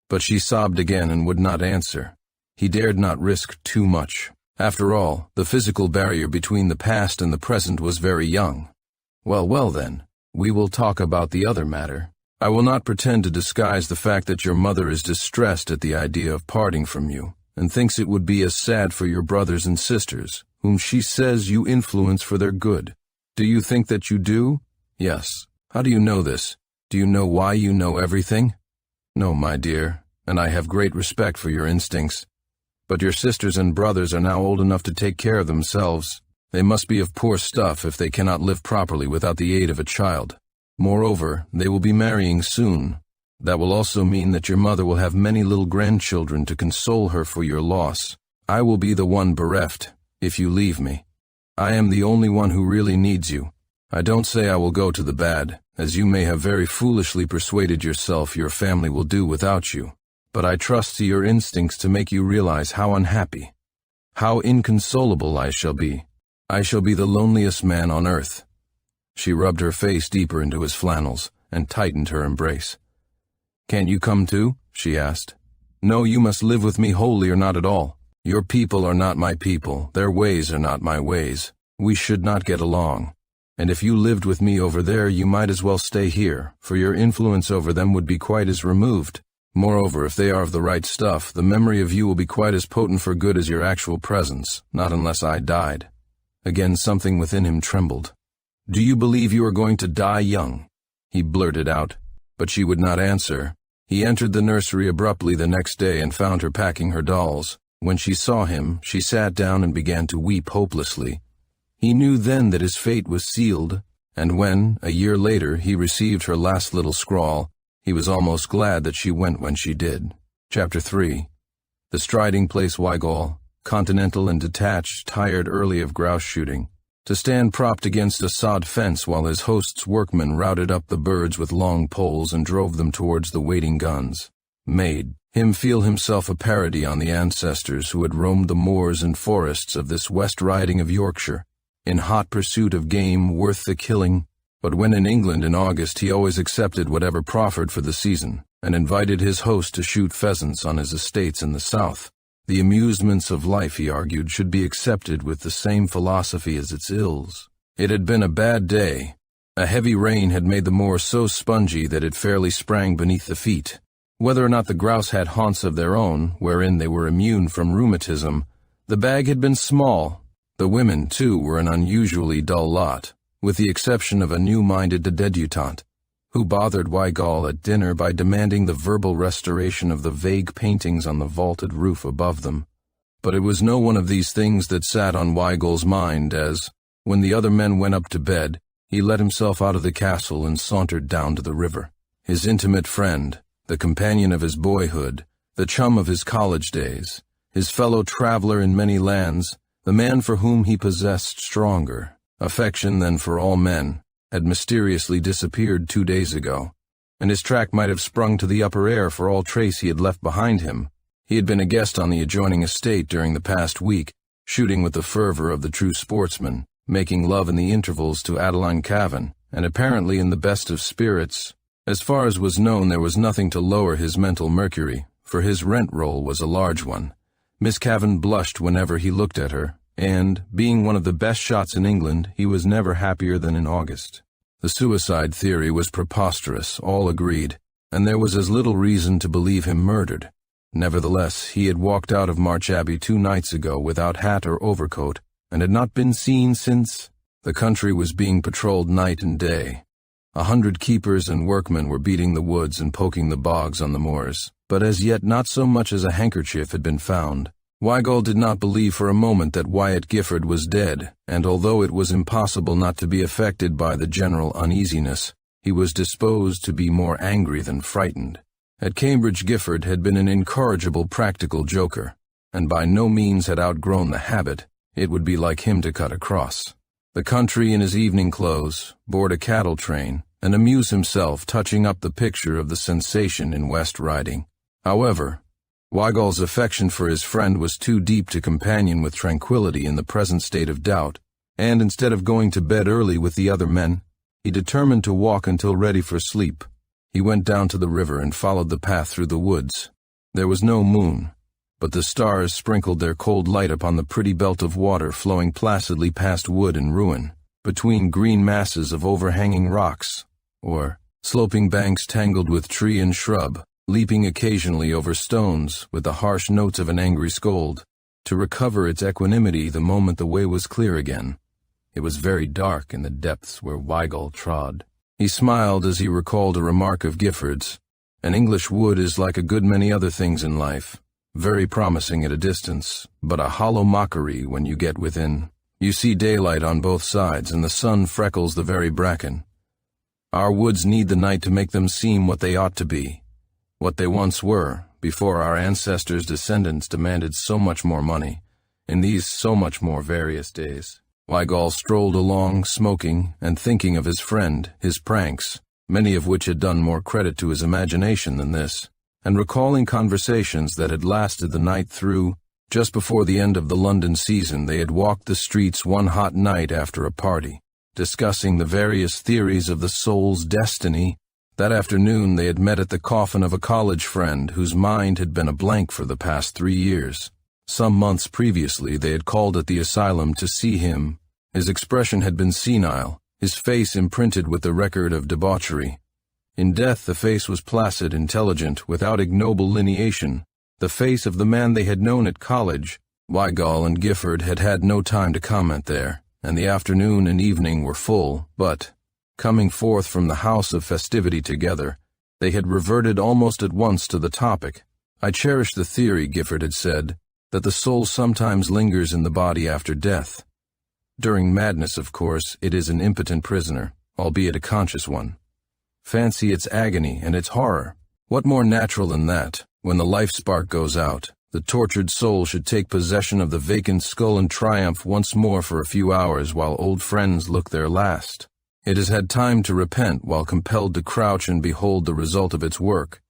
But she sobbed again and would not answer. He dared not risk too much. After all, the physical barrier between the past and the present was very young. Well then, we will talk about the other matter. I will not pretend to disguise the fact that your mother is distressed at the idea of parting from you, and thinks it would be as sad for your brothers and sisters, whom she says you influence for their good. Do you think that you do? Yes. How do you know this? Do you know why you know everything? No, my dear, and I have great respect for your instincts. But your sisters and brothers are now old enough to take care of themselves. They must be of poor stuff if they cannot live properly without the aid of a child. Moreover, they will be marrying soon. That will also mean that your mother will have many little grandchildren to console her for your loss. I will be the one bereft, if you leave me. I am the only one who really needs you. I don't say I will go to the bad, as you may have very foolishly persuaded yourself your family will do without you. But I trust to your instincts to make you realize how unhappy, how inconsolable I shall be. I shall be the loneliest man on earth. She rubbed her face deeper into his flannels and tightened her embrace. Can't you come too? She asked. No, you must live with me wholly or not at all. Your people are not my people. Their ways are not my ways. We should not get along. And if you lived with me over there, you might as well stay here, for your influence over them would be quite as removed. Moreover, if they are of the right stuff, the memory of you will be quite as potent for good as your actual presence, not unless I died. Again, something within him trembled. Do you believe you are going to die young? He blurted out, but she would not answer. He entered the nursery abruptly the next day and found her packing her dolls. When she saw him, she sat down and began to weep hopelessly. He knew then that his fate was sealed, and when, a year later, he received her last little scrawl, he was almost glad that she went when she did. Chapter 3. The Striding Place Wygall, continental and detached, tired early of grouse shooting, to stand propped against a sod fence while his host's workmen routed up the birds with long poles and drove them towards the waiting guns. Maid. him feel himself a parody on the ancestors who had roamed the moors and forests of this West Riding of Yorkshire, in hot pursuit of game worth the killing. But when in England in August, he always accepted whatever proffered for the season, and invited his host to shoot pheasants on his estates in the south. The amusements of life, he argued, should be accepted with the same philosophy as its ills. It had been a bad day. A heavy rain had made the moor so spongy that it fairly sprang beneath the feet. Whether or not the grouse had haunts of their own, wherein they were immune from rheumatism, the bag had been small. The women, too, were an unusually dull lot, with the exception of a new-minded debutante, who bothered Weigall at dinner by demanding the verbal restoration of the vague paintings on the vaulted roof above them. But it was no one of these things that sat on Weigall's mind as, when the other men went up to bed, he let himself out of the castle and sauntered down to the river. His intimate friend, the companion of his boyhood, the chum of his college days, his fellow traveler in many lands, the man for whom he possessed stronger affection than for all men, had mysteriously disappeared 2 days ago, and his track might have sprung to the upper air for all trace he had left behind him. He had been a guest on the adjoining estate during the past week, shooting with the fervor of the true sportsman, making love in the intervals to Adeline Cavan, and apparently in the best of spirits. As far as was known, there was nothing to lower his mental mercury, for his rent roll was a large one. Miss Cavan blushed whenever he looked at her, and, being one of the best shots in England, he was never happier than in August. The suicide theory was preposterous, all agreed, and there was as little reason to believe him murdered. Nevertheless, he had walked out of March Abbey 2 nights ago without hat or overcoat, and had not been seen since. The country was being patrolled night and day. 100 keepers and workmen were beating the woods and poking the bogs on the moors, but as yet not so much as a handkerchief had been found. Weigall did not believe for a moment that Wyatt Gifford was dead, and although it was impossible not to be affected by the general uneasiness, he was disposed to be more angry than frightened. At Cambridge, Gifford had been an incorrigible practical joker, and by no means had outgrown the habit. It would be like him to cut across the country in his evening clothes, board a cattle train, and amuse himself touching up the picture of the sensation in West Riding. However, Weigall's affection for his friend was too deep to companion with tranquility in the present state of doubt, and instead of going to bed early with the other men, he determined to walk until ready for sleep. He went down to the river and followed the path through the woods. There was no moon, but the stars sprinkled their cold light upon the pretty belt of water flowing placidly past wood and ruin, between green masses of overhanging rocks, or sloping banks tangled with tree and shrub, leaping occasionally over stones with the harsh notes of an angry scold, to recover its equanimity the moment the way was clear again. It was very dark in the depths where Weigall trod. He smiled as he recalled a remark of Gifford's. An English wood is like a good many other things in life, very promising at a distance, but a hollow mockery when you get within. You see daylight on both sides, and the sun freckles the very bracken. Our woods need the night to make them seem what they ought to be, what they once were, before our ancestors' descendants demanded so much more money, in these so much more various days. Weigall strolled along, smoking, and thinking of his friend, his pranks, many of which had done more credit to his imagination than this, and recalling conversations that had lasted the night through. Just before the end of the London season, they had walked the streets one hot night after a party, discussing the various theories of the soul's destiny. That afternoon they had met at the coffin of a college friend whose mind had been a blank for the past 3 years. Some months previously they had called at the asylum to see him. His expression had been senile, his face imprinted with the record of debauchery. In death the face was placid, intelligent, without ignoble lineation, the face of the man they had known at college. Weigall and Gifford had had no time to comment there, and the afternoon and evening were full, but, coming forth from the house of festivity together, they had reverted almost at once to the topic. I cherish the theory, Gifford had said, that the soul sometimes lingers in the body after death. During madness, of course, it is an impotent prisoner, albeit a conscious one. Fancy its agony and its horror. What more natural than that, when the life spark goes out, the tortured soul should take possession of the vacant skull and triumph once more for a few hours while old friends look their last. It has had time to repent while compelled to crouch and behold the result of its work.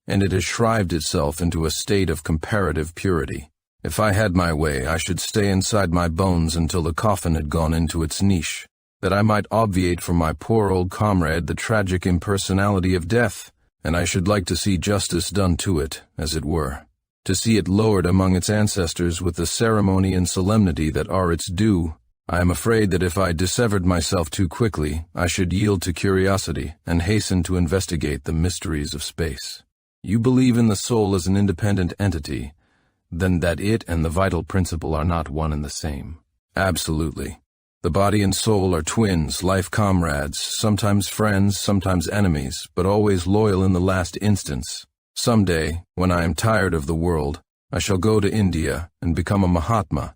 and it has shrived itself into a state of comparative purity. If I had my way, I should stay inside my bones until the coffin had gone into its niche, that I might obviate for my poor old comrade the tragic impersonality of death, and I should like to see justice done to it, as it were, to see it lowered among its ancestors with the ceremony and solemnity that are its due. I am afraid that if I dissevered myself too quickly, I should yield to curiosity and hasten to investigate the mysteries of space. You believe in the soul as an independent entity, then that it and the vital principle are not one and the same. Absolutely. The body and soul are twins, life comrades, sometimes friends, sometimes enemies, but always loyal in the last instance. Some day, when I am tired of the world, I shall go to India and become a Mahatma,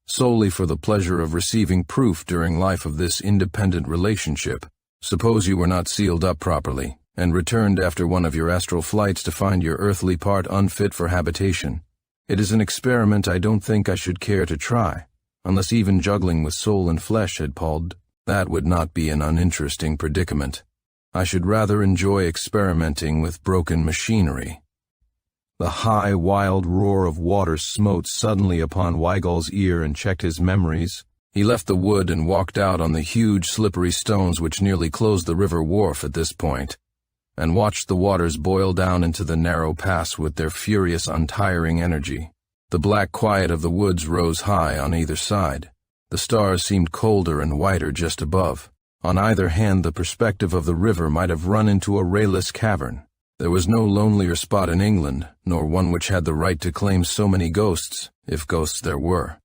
solely for the pleasure of receiving proof during life of this independent relationship. Suppose you were not sealed up properly, and returned after one of your astral flights to find your earthly part unfit for habitation. It is an experiment I don't think I should care to try, unless even juggling with soul and flesh had palled. That would not be an uninteresting predicament. I should rather enjoy experimenting with broken machinery. The high, wild roar of water smote suddenly upon Weigall's ear and checked his memories. He left the wood and walked out on the huge, slippery stones which nearly closed the river wharf at this point, and watched the waters boil down into the narrow pass with their furious, untiring energy. The black quiet of the woods rose high on either side. The stars seemed colder and whiter just above. On either hand, the perspective of the river might have run into a rayless cavern. There was no lonelier spot in England, nor one which had the right to claim so many ghosts, if ghosts there were.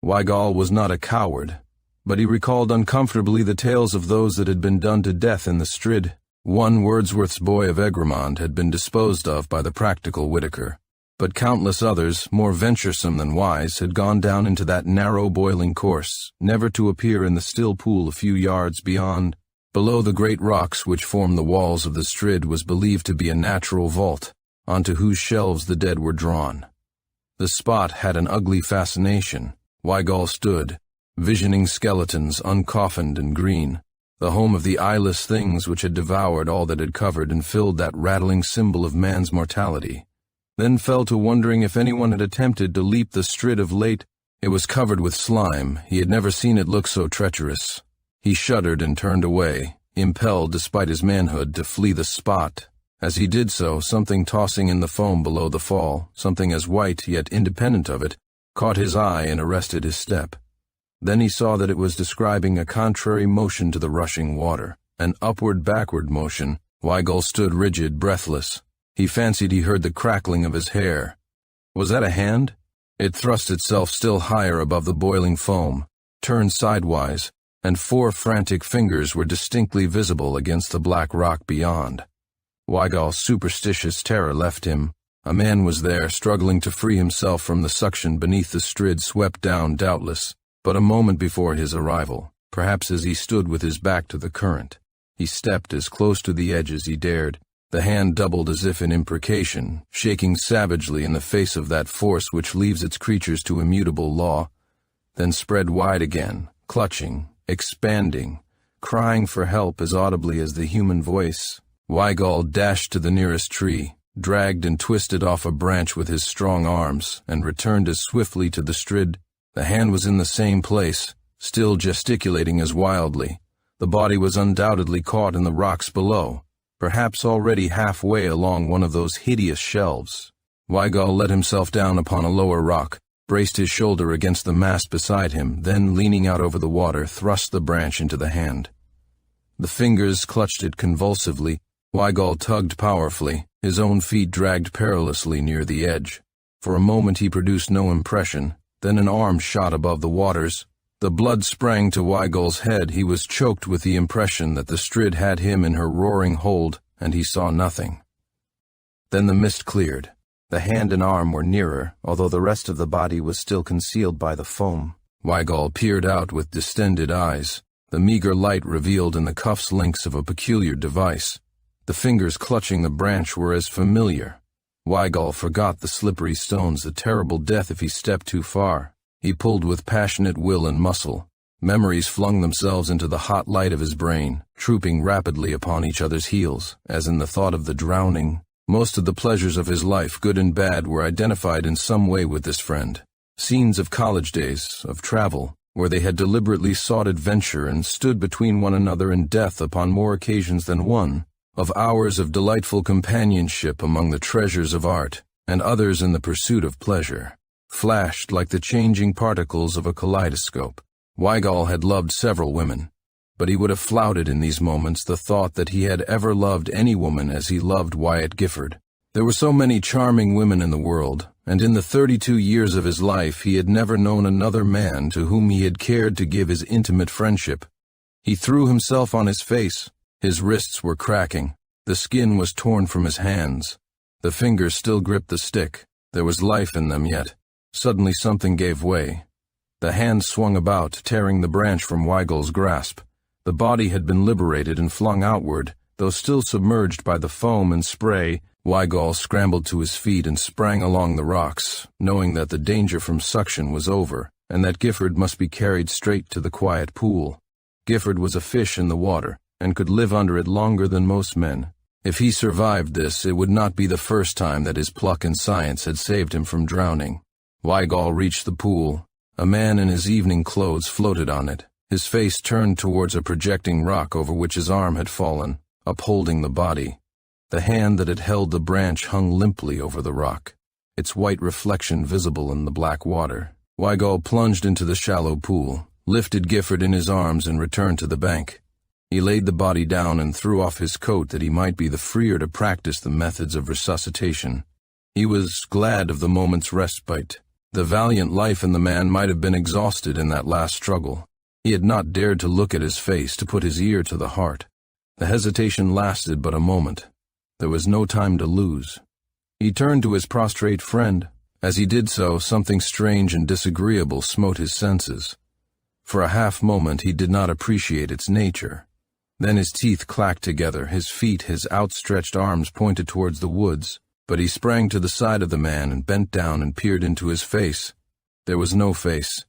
Weigall was not a coward, but he recalled uncomfortably the tales of those that had been done to death in the Strid. One Wordsworth's boy of Egremont had been disposed of by the practical Whitaker, but countless others, more venturesome than wise, had gone down into that narrow boiling course, never to appear in the still pool a few yards beyond. Below the great rocks which formed the walls of the Strid was believed to be a natural vault, onto whose shelves the dead were drawn. The spot had an ugly fascination. Weigall stood, visioning skeletons uncoffined and green, the home of the eyeless things which had devoured all that had covered and filled that rattling symbol of man's mortality. Then fell to wondering if anyone had attempted to leap the Strid of late. It was covered with slime. He had never seen it look so treacherous. He shuddered and turned away, impelled despite his manhood to flee the spot. As he did so, something tossing in the foam below the fall, something as white yet independent of it, caught his eye and arrested his step. Then he saw that it was describing a contrary motion to the rushing water, an upward-backward motion. Weigall stood rigid, breathless. He fancied he heard the crackling of his hair. Was that a hand? It thrust itself still higher above the boiling foam, turned sidewise, and 4 frantic fingers were distinctly visible against the black rock beyond. Weigall's superstitious terror left him. A man was there, struggling to free himself from the suction beneath the Strid, swept down, doubtless, but a moment before his arrival, perhaps as he stood with his back to the current. He stepped as close to the edge as he dared. The hand doubled as if in imprecation, shaking savagely in the face of that force which leaves its creatures to immutable law, then spread wide again, clutching, expanding, crying for help as audibly as the human voice. Weigall dashed to the nearest tree, dragged and twisted off a branch with his strong arms, and returned as swiftly to the Strid. The hand was in the same place, still gesticulating as wildly. The body was undoubtedly caught in the rocks below, perhaps already halfway along one of those hideous shelves. Weigall let himself down upon a lower rock, braced his shoulder against the mass beside him, then, leaning out over the water, thrust the branch into the hand. The fingers clutched it convulsively. Weigall tugged powerfully, his own feet dragged perilously near the edge. For a moment he produced no impression, then an arm shot above the waters. The blood sprang to Weigall's head. He was choked with the impression that the Strid had him in her roaring hold, and he saw nothing. Then the mist cleared. The hand and arm were nearer, although the rest of the body was still concealed by the foam. Weigall peered out with distended eyes. The meager light revealed in the cuffs links of a peculiar device. The fingers clutching the branch were as familiar. Weigall forgot the slippery stones, the terrible death if he stepped too far. He pulled with passionate will and muscle. Memories flung themselves into the hot light of his brain, trooping rapidly upon each other's heels, as in the thought of the drowning, Most of the pleasures of his life, good and bad, were identified in some way with this friend. Scenes of college days, of travel, where they had deliberately sought adventure and stood between one another and death upon more occasions than one, of hours of delightful companionship among the treasures of art, and others in the pursuit of pleasure, flashed like the changing particles of a kaleidoscope. Weigall had loved several women, but he would have flouted in these moments the thought that he had ever loved any woman as he loved Wyatt Gifford. There were so many charming women in the world, and in the 32 years of his life he had never known another man to whom he had cared to give his intimate friendship. He threw himself on his face. His wrists were cracking. The skin was torn from his hands. The fingers still gripped the stick. There was life in them yet. Suddenly something gave way. The hand swung about, tearing the branch from Weigall's grasp. The body had been liberated and flung outward, though still submerged by the foam and spray. Weigall scrambled to his feet and sprang along the rocks, knowing that the danger from suction was over, and that Gifford must be carried straight to the quiet pool. Gifford was a fish in the water, and could live under it longer than most men. If he survived this, it would not be the first time that his pluck and science had saved him from drowning. Weigall reached the pool. A man in his evening clothes floated on it, his face turned towards a projecting rock over which his arm had fallen, upholding the body. The hand that had held the branch hung limply over the rock, its white reflection visible in the black water. Weigall plunged into the shallow pool, lifted Gifford in his arms, and returned to the bank. He laid the body down and threw off his coat that he might be the freer to practice the methods of resuscitation. He was glad of the moment's respite. The valiant life in the man might have been exhausted in that last struggle. He had not dared to look at his face, to put his ear to the heart. The hesitation lasted but a moment. There was no time to lose. He turned to his prostrate friend. As he did so, something strange and disagreeable smote his senses. For a half-moment he did not appreciate its nature. Then his teeth clacked together, his feet, his outstretched arms pointed towards the woods, but he sprang to the side of the man and bent down and peered into his face. There was no face.